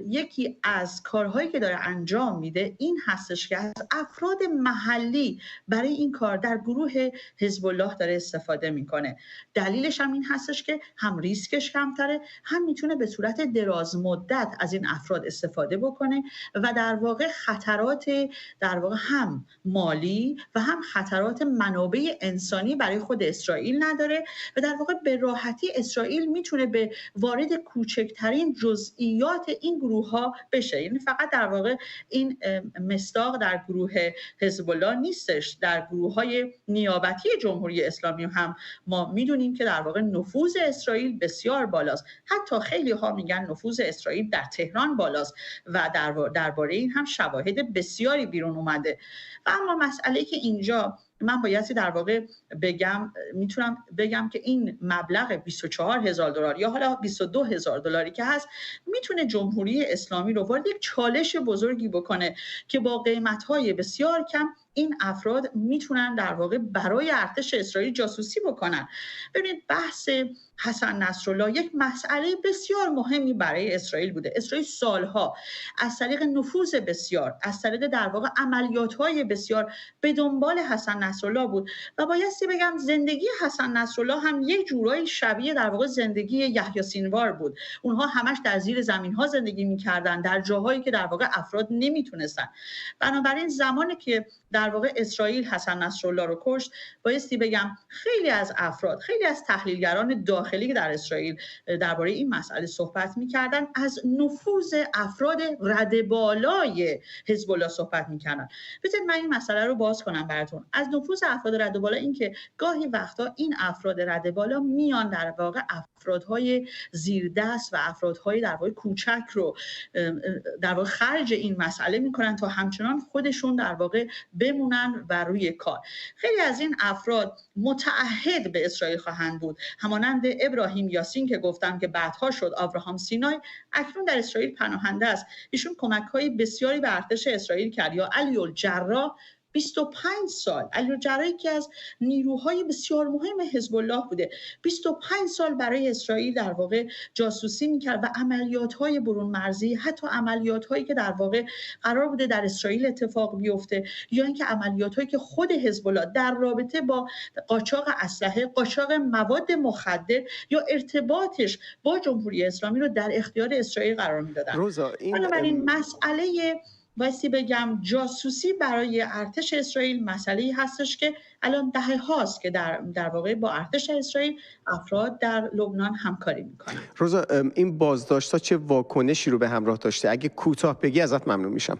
یکی از کارهایی که داره انجام میده این هستش که از افراد محلی برای این کار در گروه حزب الله داره استفاده میکنه. دلیلش هم این هستش که هم ریسکش کمتره، هم میتونه به صورت دراز مدت از این افراد استفاده بکنه و در واقع خطرات در واقع هم مالی و هم خطرات منابع انسانی برای خود اسرائیل نداره و در واقع به راحتی اسرائیل میتونه به وارد کوچکترین جزئیات این گروه ها بشه. یعنی فقط در واقع این مصداق در گروه حزب الله نیستش، در گروه های نیابتی جمهوری اسلامی هم ما میدونیم که در واقع نفوذ اسرائیل بسیار بالاست. حتی خیلی ها میگن نفوذ اسرائیل در تهران بالاست و درباره این هم شواهد بسیاری بیرون اومده. و اما مسئله که اینجا من بایستی در واقع میتونم بگم که این مبلغ 24,000 دلار یا حالا 22,000 دلاری که هست میتونه جمهوری اسلامی رو وارد یک چالش بزرگی بکنه که با قیمت‌های بسیار کم این افراد میتونن در واقع برای ارتش اسرائیل جاسوسی بکنن. ببینید، بحث حسن نصرالله یک مسئله بسیار مهمی برای اسرائیل بوده. اسرائیل سالها از طریق نفوذ بسیار، از طریق در واقع عملیات‌های بسیار به دنبال حسن نصرالله بود و بایستی بگم زندگی حسن نصرالله هم یک جورایی شبیه در واقع زندگی یحیی سینوار بود. اونها همش در زیر زمین‌ها زندگی می‌کردن، در جاهایی که در واقع افراد نمیتونستن. بنابراین زمانی که در واقع اسرائیل حسن نصرالله رو کشت، بایستی بگم خیلی از افراد، خیلی از تحلیلگران داخلی که در اسرائیل درباره این مسئله صحبت می‌کردن از نفوذ افراد رده بالای حزب الله صحبت می‌کردن. بذارید من این مسئله رو باز کنم براتون. از نفوذ افراد رده بالا، این که گاهی وقتا این افراد رده بالا میان در واقع افرادهای زیردست و افرادهای در واقع کوچک رو در واقع خرج این مسئله میکنن تا همچنان خودشون در واقع بمونن و روی کار. خیلی از این افراد متعهد به اسرائیل خواهند بود، همانند آقای ابراهیم یاسین که گفتم که بعدها شد آبراهام سینای، اکنون در اسرائیل پناهنده است. ایشون کمک‌های بسیاری به ارتش اسرائیل کرد. یا علی الجراح 25 سال، علی الجراح یکی از نیروهای بسیار مهم حزب الله بوده، 25 سال برای اسرائیل در واقع جاسوسی میکرد و عملیات‌های برون مرزی، حتی عملیات‌هایی که در واقع قرار بوده در اسرائیل اتفاق بیفته، یا اینکه عملیات‌هایی که خود حزب الله در رابطه با قاچاق اسلحه، قاچاق مواد مخدر یا ارتباطش با جمهوری اسلامی رو در اختیار اسرائیل قرار میدادن. بنابراین مسئله بایستی بگم جاسوسی برای ارتش اسرائیل مسئله‌ای هستش که الان دهه هاست که در واقع با ارتش اسرائیل افراد در لبنان همکاری میکنن. روزا، این بازداشت‌ها چه واکنشی رو به همراه داشته؟ اگه کوتاه بگی ازت ممنون میشم.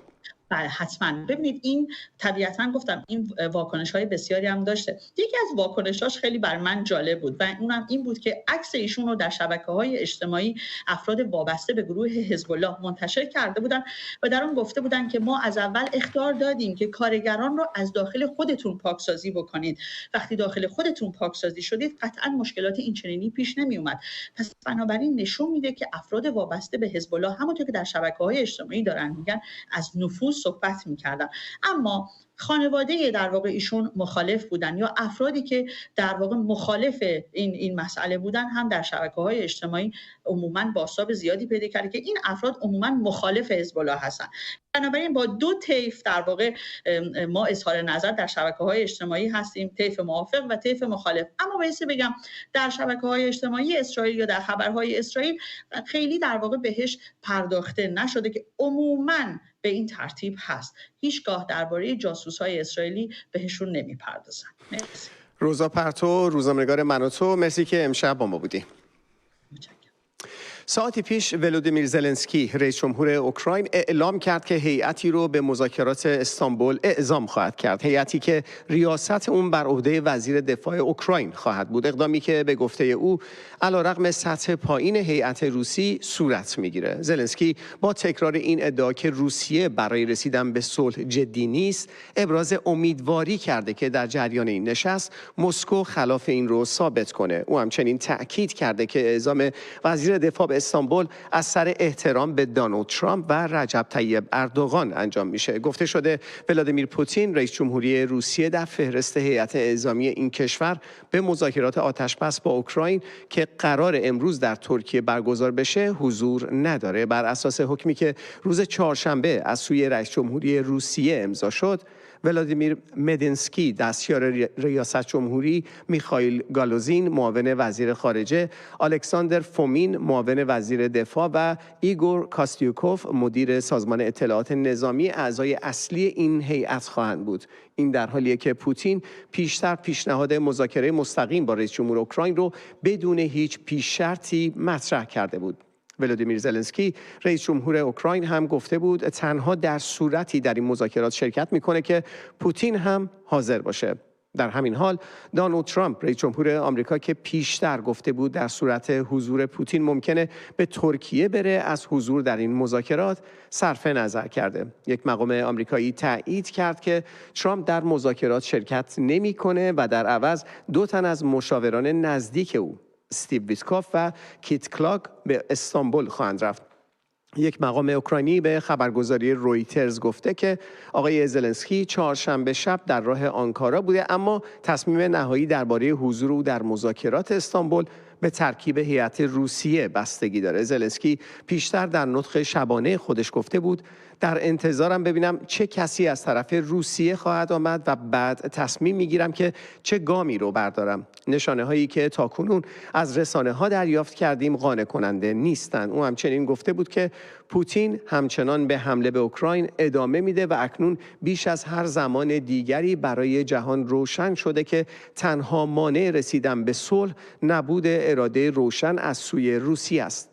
بله حتما. ببینید این طبیعتاً گفتم این واکنش‌های بسیاری هم داشته. یکی از واکنش‌هاش خیلی بر من جالب بود و اونم این بود که عکس ایشون رو در شبکه‌های اجتماعی افراد وابسته به گروه حزب الله منتشر کرده بودن و در اون گفته بودن که ما از اول اخطار دادیم که کارگران رو از داخل خودتون پاکسازی بکنید. وقتی داخل خودتون پاکسازی شدید قطعاً مشکلات اینچنینی پیش نمی اومد. پس بنابراین نشون میده که افراد وابسته به حزب الله همونطور که در شبکه‌های اجتماعی دارن میگن از نفوذ صحبت میکردن. اما خانواده در واقع ایشون مخالف بودن یا افرادی که در واقع مخالف این مسئله بودن هم در شبکه‌های اجتماعی عموماً بازتاب زیادی پیدا کرده که این افراد عموماً مخالف حزب الله هستن. بنابراین با دو طیف در واقع ما اظهار نظر در شبکه‌های اجتماعی هستیم، طیف موافق و طیف مخالف. اما بایستی بگم در شبکه‌های اجتماعی اسرائیل یا در خبرهای اسرائیل خیلی در واقع بهش پرداخته نشده که عموماً به این ترتیب هست. هیچگاه درباره جاسوس‌های اسرائیلی بهشون نمی‌پردازن. مرسی. روزا پرتو، روزنامه‌نگار من و تو، مرسی که امشب با ما بودی. ساعتی پیش ولودیمیر زلنسکی رئیس جمهور اوکراین اعلام کرد که هیئتی رو به مذاکرات استانبول اعزام خواهد کرد. هیئتی که ریاست اون بر عهده وزیر دفاع اوکراین خواهد بود. اقدامی که به گفته او علیرغم سطح پایین هیئت روسی صورت میگیره. زلنسکی با تکرار این ادعا که روسیه برای رسیدن به صلح جدی نیست، ابراز امیدواری کرده که در جریان این نشست مسکو خلاف این رو ثابت کنه. او همچنین تأکید کرده که اعزام وزیر دفاع استانبول از سر احترام به دونالد ترامپ و رجب طیب اردوغان انجام میشه. گفته شده ولادیمیر پوتین رئیس جمهوری روسیه در فهرست هیئت اعزامی این کشور به مذاکرات آتشبس با اوکراین که قرار امروز در ترکیه برگزار بشه حضور نداره. بر اساس حکمی که روز چهارشنبه از سوی رئیس جمهوری روسیه امضا شد، ولادیمیر مدینسکی دستیار ریاست جمهوری، میخائیل گالوزین معاون وزیر خارجه، الکساندر فومین معاون وزیر دفاع و ایگور کاستیوکوف مدیر سازمان اطلاعات نظامی اعضای اصلی این هیئت خواهند بود. این در حالیه که پوتین پیشتر پیشنهاد مذاکره مستقیم با رئیس جمهور اوکراین رو بدون هیچ پیش شرطی مطرح کرده بود. ولودیمیر زلنسکی رئیس جمهور اوکراین هم گفته بود تنها در صورتی در این مذاکرات شرکت میکنه که پوتین هم حاضر باشه. در همین حال دونالد ترامپ رئیس جمهور آمریکا که پیشتر گفته بود در صورت حضور پوتین ممکنه به ترکیه بره، از حضور در این مذاکرات صرف نظر کرده. یک مقام آمریکایی تایید کرد که ترامپ در مذاکرات شرکت نمیکنه و در عوض 2 تن از مشاوران نزدیک او استیو ویتکوف و کیت کلاگ به استانبول خواهند رفت. یک مقام اوکراینی به خبرگزاری رویترز گفته که آقای زلنسکی چهارشنبه شب در راه آنکارا بوده، اما تصمیم نهایی درباره حضور او در مذاکرات استانبول به ترکیب هیئت روسیه بستگی داره. زلنسکی پیشتر در نطق شبانه خودش گفته بود در انتظارم ببینم چه کسی از طرف روسیه خواهد آمد و بعد تصمیم میگیرم که چه گامی رو بردارم. نشانه هایی که تاکنون از رسانه ها دریافت کردیم قانع کننده نیستند. او همچنین گفته بود که پوتین همچنان به حمله به اوکراین ادامه میده و اکنون بیش از هر زمان دیگری برای جهان روشن شده که تنها مانع رسیدن به صلح نبود اراده روشن از سوی روسیه است.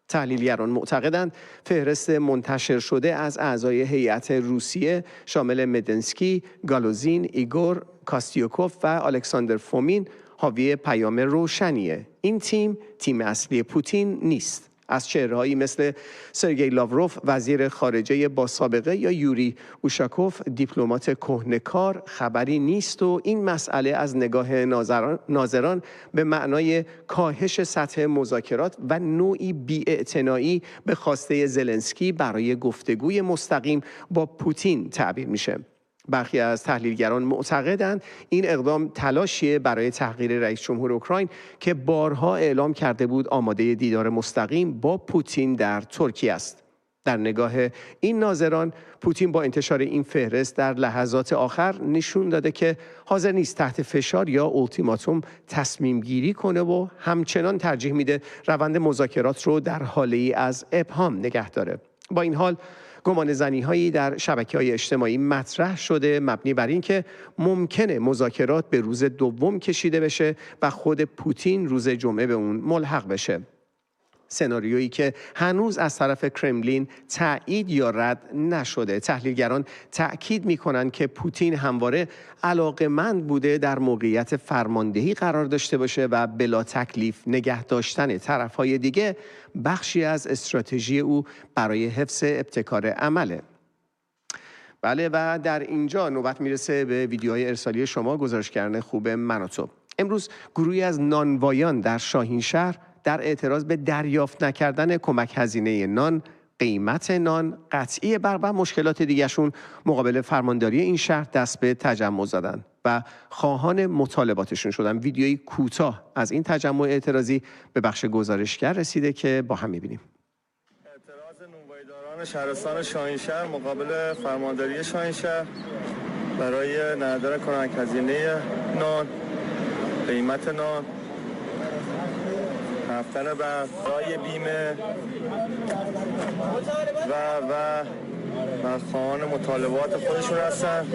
تحلیلگران معتقدند فهرست منتشر شده از اعضای هیئت روسیه شامل مدینسکی، گالوزین، ایگور کاستیوکوف و الکساندر فومین حاوی پیام روشنیه. این تیم اصلی پوتین نیست. از چهره‌هایی مثل سرگئی لاوروف وزیر خارجه با سابقه یا یوری اوشاکوف دیپلمات کهنه‌کار خبری نیست و این مسئله از نگاه ناظران به معنای کاهش سطح مذاکرات و نوعی بی‌اعتنایی به خواسته زلنسکی برای گفتگوی مستقیم با پوتین تعبیر میشه. برخی از تحلیلگران معتقدند این اقدام تلاشیه برای تحقیر رئیس جمهور اوکراین که بارها اعلام کرده بود آماده دیدار مستقیم با پوتین در ترکیه است. در نگاه این ناظران پوتین با انتشار این فهرست در لحظات آخر نشون داده که حاضر نیست تحت فشار یا اولتیماتوم تصمیم گیری کنه و همچنان ترجیح میده روند مذاکرات رو در حاله‌ای از ابهام نگه داره. با این حال گمان زنی‌هایی در شبکه‌های اجتماعی مطرح شده مبنی بر این که ممکنه مذاکرات به روز دوم کشیده بشه و خود پوتین روز جمعه به اون ملحق بشه. سناریویی که هنوز از طرف کرملین تایید یا رد نشده. تحلیلگران تأکید می‌کنند که پوتین همواره علاقه‌مند بوده در موقعیت فرماندهی قرار داشته باشه و بلا تکلیف نگه داشتن طرف‌های دیگه بخشی از استراتژی او برای حفظ ابتکار عمله. بله و در اینجا نوبت میرسه به ویدیوهای ارسالی شما گزارشگران خوب من و تو. امروز گروهی از نانوایان در شاهینشهر در اعتراض به دریافت نکردن کمک هزینه نان، قیمت نان، قطعی برق و مشکلات دیگرشون مقابل فرمانداری این شهر دست به تجمع زدن و خواهان مطالباتشون شدن. ویدیویی کوتاه از این تجمع اعتراضی به بخش گزارشگر رسیده که با هم می‌بینیم. اعتراض نونوایداران شهرستان شاهینشهر مقابل فرمانداری شاهینشهر برای ندادن کمک هزینه نان، قیمت نان، رفتن بر رای بیمه و خواهان مطالبات خودشون هستن.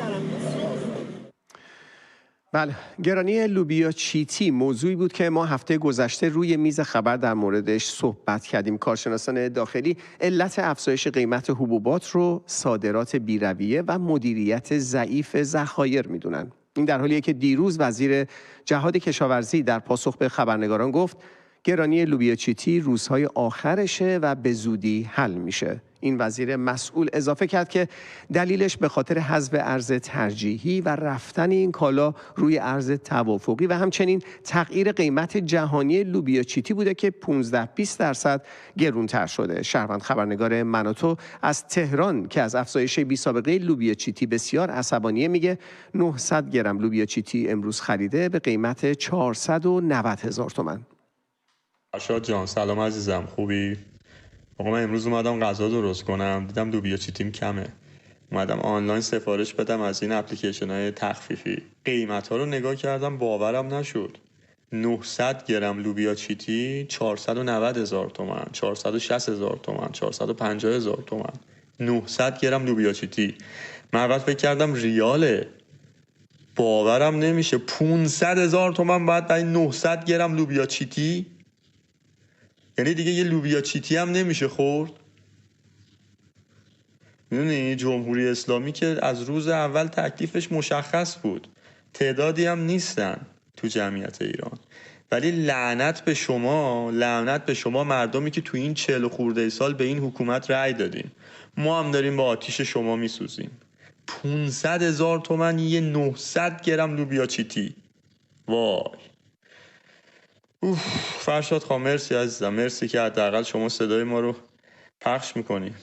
بله، گرانی لوبیا چیتی موضوعی بود که ما هفته گذشته روی میز خبر در موردش صحبت کردیم. کارشناسان داخلی علت افزایش قیمت حبوبات رو صادرات بی‌رویه و مدیریت ضعیف ذخایر میدونن. این در حالیه که دیروز وزیر جهاد کشاورزی در پاسخ به خبرنگاران گفت گرانی لوبیا چیتی روزهای آخرشه و به زودی حل میشه. این وزیر مسئول اضافه کرد که دلیلش به خاطر حذف ارز ترجیحی و رفتن این کالا روی ارز توافقی و همچنین تغییر قیمت جهانی لوبیا چیتی بوده که 15-20% گرونتر شده. شهروند خبرنگار من و تو از تهران که از افزایش بی‌سابقه لوبیا چیتی بسیار عصبانیه میگه 900 گرم لوبیا چیتی امروز خریده به قیمت 490,000 تومان. ارشاد جان سلام عزیزم، خوبی؟ آقا من امروز اومدم غذا درست کنم، دیدم لوبیا چیتیم کمه، اومدم آنلاین سفارش بدم از این اپلیکیشن های تخفیفی. قیمت ها رو نگاه کردم باورم نشد. 900 گرم لوبیا چیتی 490,000 تومان، 460,000 تومان، 450,000 تومان. 900 گرم لوبیا چیتی. من اول فکر کردم ریاله، باورم نمیشه. 500,000 تومان باید برای 900 گرم لوبیا چیتی؟ یعنی دیگه یه لوبیا چیتی هم نمیشه خورد. میدونی جمهوری اسلامی که از روز اول تکلیفش مشخص بود، تعدادی هم نیستن تو جمعیت ایران، ولی لعنت به شما، لعنت به شما مردمی که تو این 40 خورده سال به این حکومت رأی دادین. ما هم داریم با آتیش شما میسوزیم. 500,000 تومان یه 900 گرم لوبیا چیتی. وای. فرشاد خان مرسی عزیزم، مرسی که حداقل شما صدای ما رو پخش میکنی.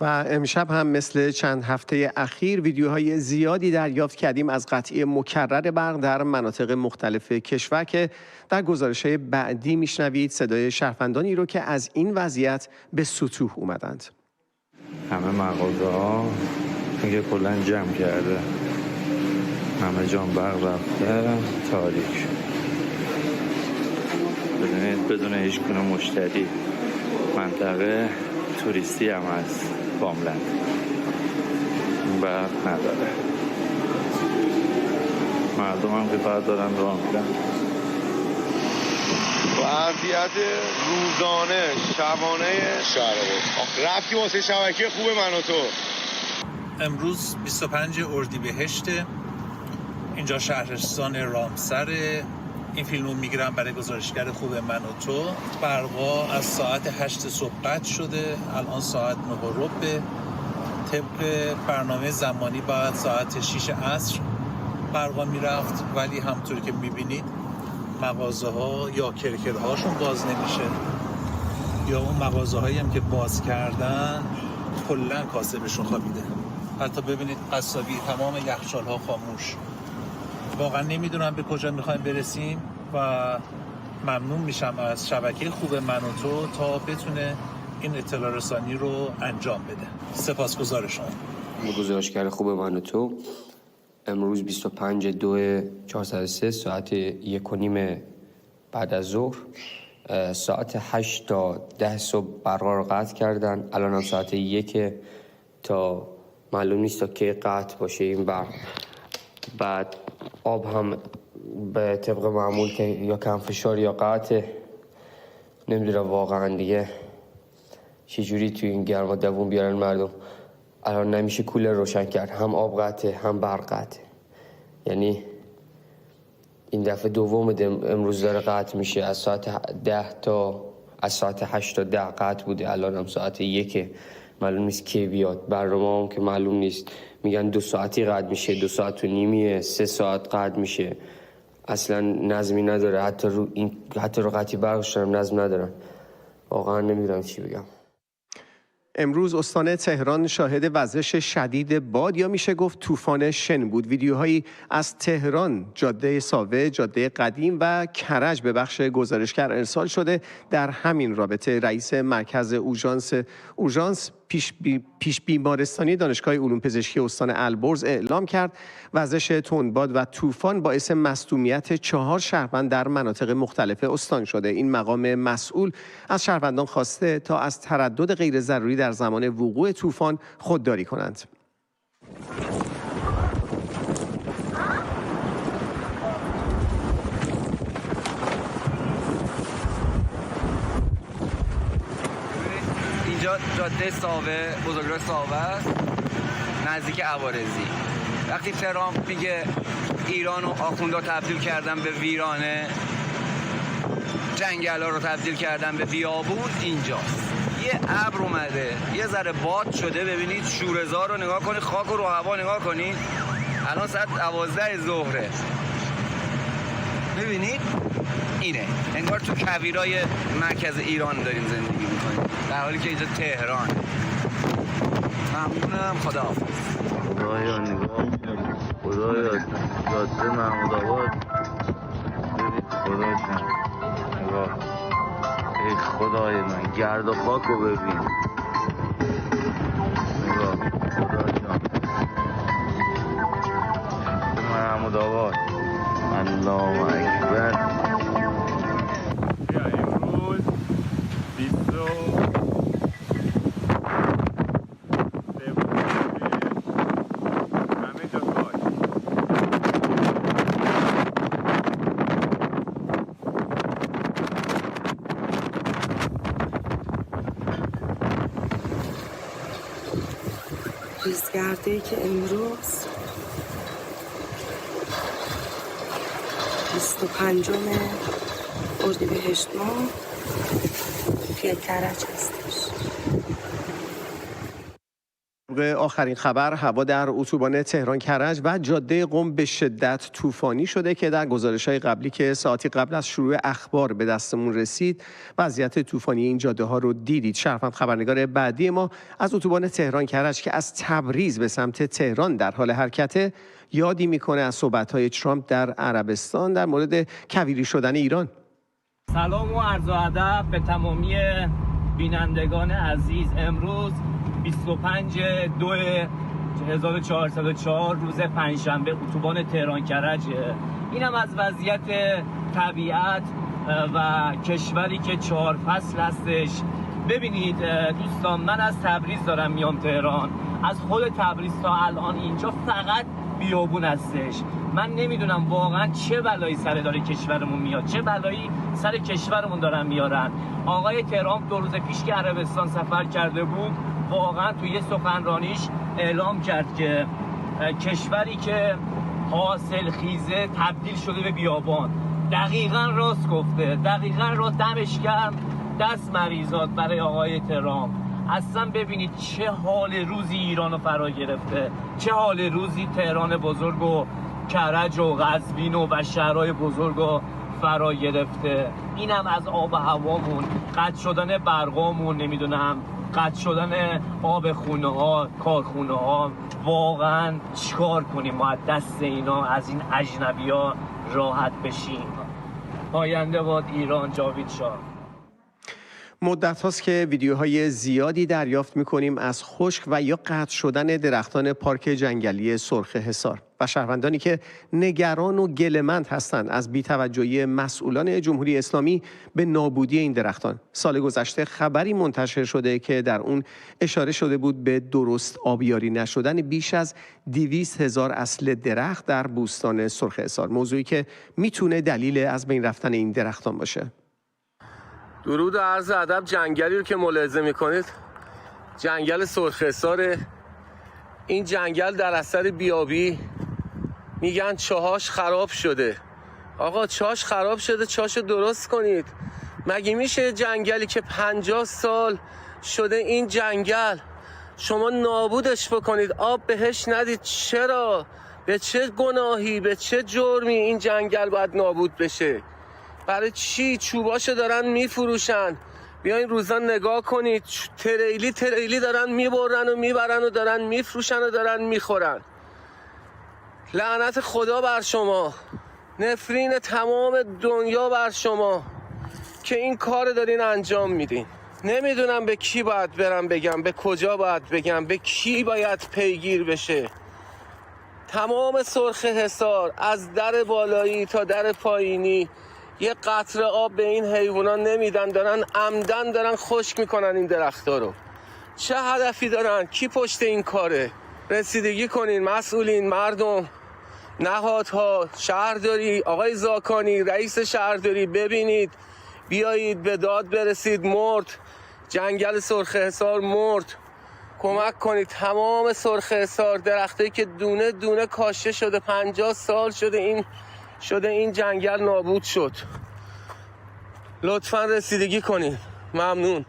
و امشب هم مثل چند هفته اخیر ویدیوهای زیادی دریافت کردیم از قطعی مکرر برق در مناطق مختلف کشور که در گزارش‌های بعدی میشنوید صدای شهروندانی رو که از این وضعیت به سطوح اومدند. همه مغازه‌ها میگه کلاً جمع کرده، همه جان برق رفته، تاریک، بدون هیچ گونه مشتری. منطقه توریستی هم از باملند برق نداره. مردم هم که فقط دارن راه میرن. وضعیت روزانه شبانه شهر بود. رفتی واسه شبکه خوب من و تو. امروز 25 اردیبهشت، اینجا شهرستان رامسر. این فیلم رو میگیرم برای گزارشگر خوب من و تو. برقا از ساعت 8 صبح قطع شده، الان ساعت 9:15. طبق برنامه زمانی بعد ساعت 6 عصر برقا میرفت، ولی همطور که میبینید مغازه ها یا کرکرهاشون باز نمیشه، یا اون مغازه هایی هم که باز کردن کلن کاسبشون خوابیده. حتی ببینید قصابی تمام یخچال ها خاموش. واقعا نمیدونم به کجا میخوایم برسیم و ممنون میشم از شبکه خوب من و تو تا بتونه این اطلاع رسانی رو انجام بده. سپاسگزار شما. گزارشگر خوب من و تو، امروز 25/2/403 ساعت 1:30 بعد از ظهر، ساعت 8 تا 10 صبح برقا رو قطع کردن. الان هم ساعت 1 تا معلوم نیست تا کی قطع باشه این برق. بعد آب هم به طبق معمول که یا کم فشار یا قطع، نمیدونم واقعا دیگه چجوری توی این گرما دووم بیارن مردم. الان نمیشه کولر روشن کرد، هم آب قطعه هم برق قطعه. یعنی این دفعه دوم امروز داره قطع میشه. از ساعت 8 تا 10 قطع بوده، الان هم ساعت 1 معلوم نیست کی بیاد. برنامه هم که معلوم نیست، میگن 2 ساعتی قطع میشه، 2 ساعت و نیمیه، 3 ساعت قطع میشه. اصلا نظمی نداره، حتی رو قطعی برقش هم نظم ندارن. واقعا نمیدونم چی بگم. امروز استان تهران شاهد وزش شدید باد یا میشه گفت طوفان شن بود. ویدیوهایی از تهران، جاده ساوه، جاده قدیم و کرج به بخش گزارشگر ارسال شده. در همین رابطه رئیس مرکز اورژانس پیش بیمارستانی دانشگاه علوم پزشکی استان البرز اعلام کرد وزش تندباد و طوفان باعث مصدومیت 4 شهروند در مناطق مختلف استان شده. این مقام مسئول از شهروندان خواسته تا از تردد غیر ضروری در زمان وقوع طوفان خودداری کنند. اینجا جاده ساوه، بزرگراه ساوه است، نزدیک عوارضی. وقتی ترامپ میگه ایران و آخوندا تبدیل کردن به ویرانه، جنگلا رو تبدیل کردن به بیابون، اینجاست. یه ابر اومده، یه ذره باد شده، ببینید شوره‌زار رو نگاه کنید، خاک رو هوا نگاه کنید. الان ساعت 12 ظهره. ببینید اینه، انگار تو کویرای مرکز ایران داریم زندگی میکنیم، در حالی که اینجا تهران. ممنونم، خداحافظ. خدایا نگاه، خدایا جاده محمود آباد، ببین خدا جان، نگاه، ای خدای من، گرد و خاک رو ببین، نگاه، خدا جان، محمود آباد، الله اکبر. ریزگرده‌ای که امروز 25 اردیبهشت ماه توی کرج هستش. آخرین خبر، هوا در اتوبان تهران کرج و جاده قم به شدت طوفانی شده که در گزارش‌های قبلی که ساعتی قبل از شروع اخبار به دستمون رسید وضعیت طوفانی این جاده ها رو دیدید. شرفند خبرنگار بعدی ما از اتوبان تهران کرج که از تبریز به سمت تهران در حال حرکته یادی میکنه از صحبت‌های ترامپ در عربستان در مورد کویری شدن ایران. سلام و عرض ادب به تمامی بینندگان عزیز. امروز 25/2/1404 روز پنجشنبه اتوبان تهران کرج. اینم از وضعیت طبیعت و کشوری که 4 فصل هستش. ببینید دوستان، من از تبریز دارم میام تهران. از خود تبریز تا الان اینجا فقط بیابون هستش. من نمیدونم واقعا چه بلایی سر داره کشورمون میاد، چه بلایی سر کشورمون دارن میارن. آقای ترامپ 2 روز پیش که عربستان سفر کرده بود واقعا توی سخنرانیش اعلام کرد که کشوری که حاصل خیزه تبدیل شده به بیابان. دقیقاً راست گفته، دقیقاً راست. دمش گرم، دست مریضات برای آقای ترامپ. اصلا ببینید چه حال روزی ایرانو فرا گرفته، چه حال روزی تهران بزرگ و کرج و قزوین و شهرهای بزرگ و فرا گرفته. اینم از آب و هوامون، قطع شدن برقامون، نمیدونم قطع شدن آب خونه ها، کارخونه ها. واقعا چیکار کنیم ما از دست اینا، از این اجنبی ها راحت بشیم؟ پاینده باد ایران. جاوید شاه. مدت هاست که ویدیوهای زیادی دریافت می‌کنیم از خشک و یا قطع شدن درختان پارک جنگلی سرخ حصار و شهروندانی که نگران و گله‌مند هستند از بی‌توجهی مسئولان جمهوری اسلامی به نابودی این درختان. سال گذشته خبری منتشر شده که در اون اشاره شده بود به درست آبیاری نشدن بیش از 200,000 اصل درخت در بوستان سرخ حصار، موضوعی که میتونه دلیل از بین رفتن این درختان باشه. درود و عرض ادب. جنگلی رو که ملاحظه میکنید جنگل سرخ حصار. این جنگل در اثر بیابی میگن چاهاش خراب شده. آقا چاهاش خراب شده، چاهاشو درست کنید. مگه میشه جنگلی که 50 سال شده این جنگل شما نابودش بکنید، آب بهش ندید؟ چرا؟ به چه گناهی، به چه جرمی این جنگل باید نابود بشه؟ برای چی؟ چوباشو دارن میفروشن. بیاین روزا نگاه کنید، تریلی دارن میبرن و میبرن و دارن میفروشن و دارن میخورن. لعنت خدا بر شما، نفرین تمام دنیا بر شما که این کار دارین انجام میدین. نمیدونم به کی باید برم بگم، به کجا باید بگم، به کی باید پیگیر بشه. تمام سرخ حصار از در بالایی تا در پایینی یه قطره آب به این حیوانات نمیدن، دارن عمدن دارن خشک میکنن این درخت‌ها رو. چه هدفی دارن؟ کی پشت این کاره؟ رسیدگی کنین مسئولین، مردم، نهادها، شهرداری، آقای زاکانی رئیس شهرداری، ببینید، بیایید به داد برسید. مرد جنگل سرخ حصار، مرد. کمک کنید. تمام سرخ حصار درختایی که دونه دونه کاشته شده، 50 سال شده این جنگل نابود شد. لطفاً رسیدگی کنید. ممنون.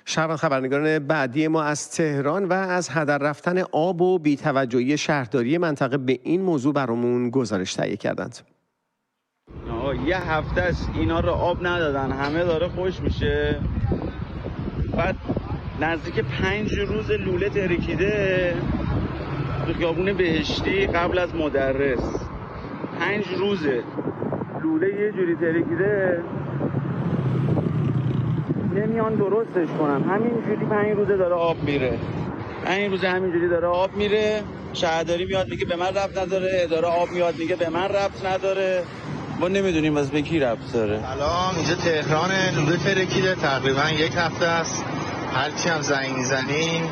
شهروند خبرنگاران بعدی ما از تهران و از هدر رفتن آب و بی‌توجهی شهرداری منطقه به این موضوع برامون گزارش تهیه کردند. یه هفته است اینا رو آب ندادن، همه داره خوش میشه. بعد نزدیک 5 روز لوله ترکیده تو خیابون بهشتی قبل از مدرس. 5 روزه لوله یه جوری ترکیده، نمیان درستش کنن. همینجوری 5 روزه داره آب میره. 5 روزه همینجوری داره آب میره. شهرداری میاد میگه به من ربط نداره، اداره آب میاد میگه به من ربط نداره. ما نمیدونیم از به کی ربط داره. الان اینجا تهران لوله ترکیده تقریبا 1 هفته است. هرچی هم زنگ میزنی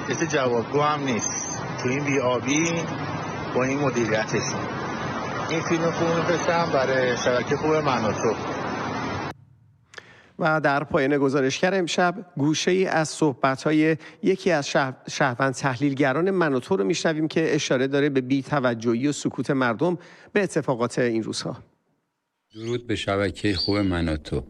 کسی جوابگو هم نیست. تو این بی‌آبی با این مدیریتشون. این فیلم خوب می‌فرستم برای شبکه خوب من و تو. و در پایان گزارشگر امشب گوشه‌ای از صحبت‌های یکی از شهروند تحلیلگران من و تو رو میشنویم که اشاره داره به بی‌توجهی و سکوت مردم به اتفاقات این روزها. درود به شبکه خوب من و تو.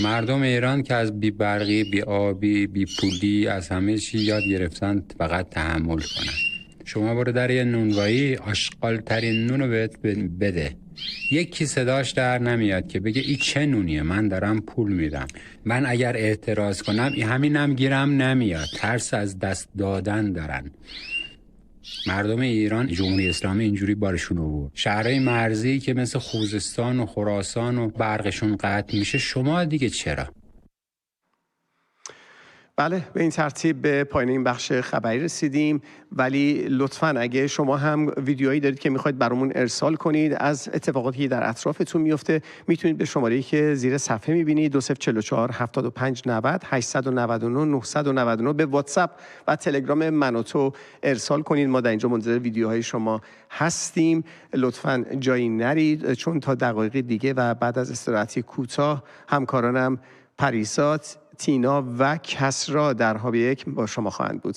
مردم ایران که از بی برقی، بی آبی، بی پولی، از همه چی یاد گرفتن فقط تحمل کنن. شما برو در یه نونوایی، آشغال ترین نونو بهت بده، یکی صداش در نمیاد که بگه این چه نونیه، من دارم پول میدم. من اگر اعتراض کنم همینم گیرم نمیاد. ترس از دست دادن دارن. مردم ایران جمهوری اسلامی اینجوری بارشون آورد. شهرهای مرزی که مثل خوزستان و خراسان و برقشون قطع میشه، شما دیگه چرا؟ بله، به این ترتیب به پایان این بخش خبری رسیدیم. ولی لطفاً اگه شما هم ویدیوهایی دارید که میخواید برامون ارسال کنید از اتفاقاتی که در اطرافتون میفته، میتونید به شماره‌ای که زیر صفحه میبینید 2044 75 90 899 999 به واتساپ و تلگرام من و تو ارسال کنید. ما در اینجا منتظر ویدیوهای شما هستیم. لطفاً جایی نرید چون تا دقایق دیگه و بعد از استراحتی کوتاه همکارانم پریسات، تینا و کسرا در هاب 1 با شما خواهند بود.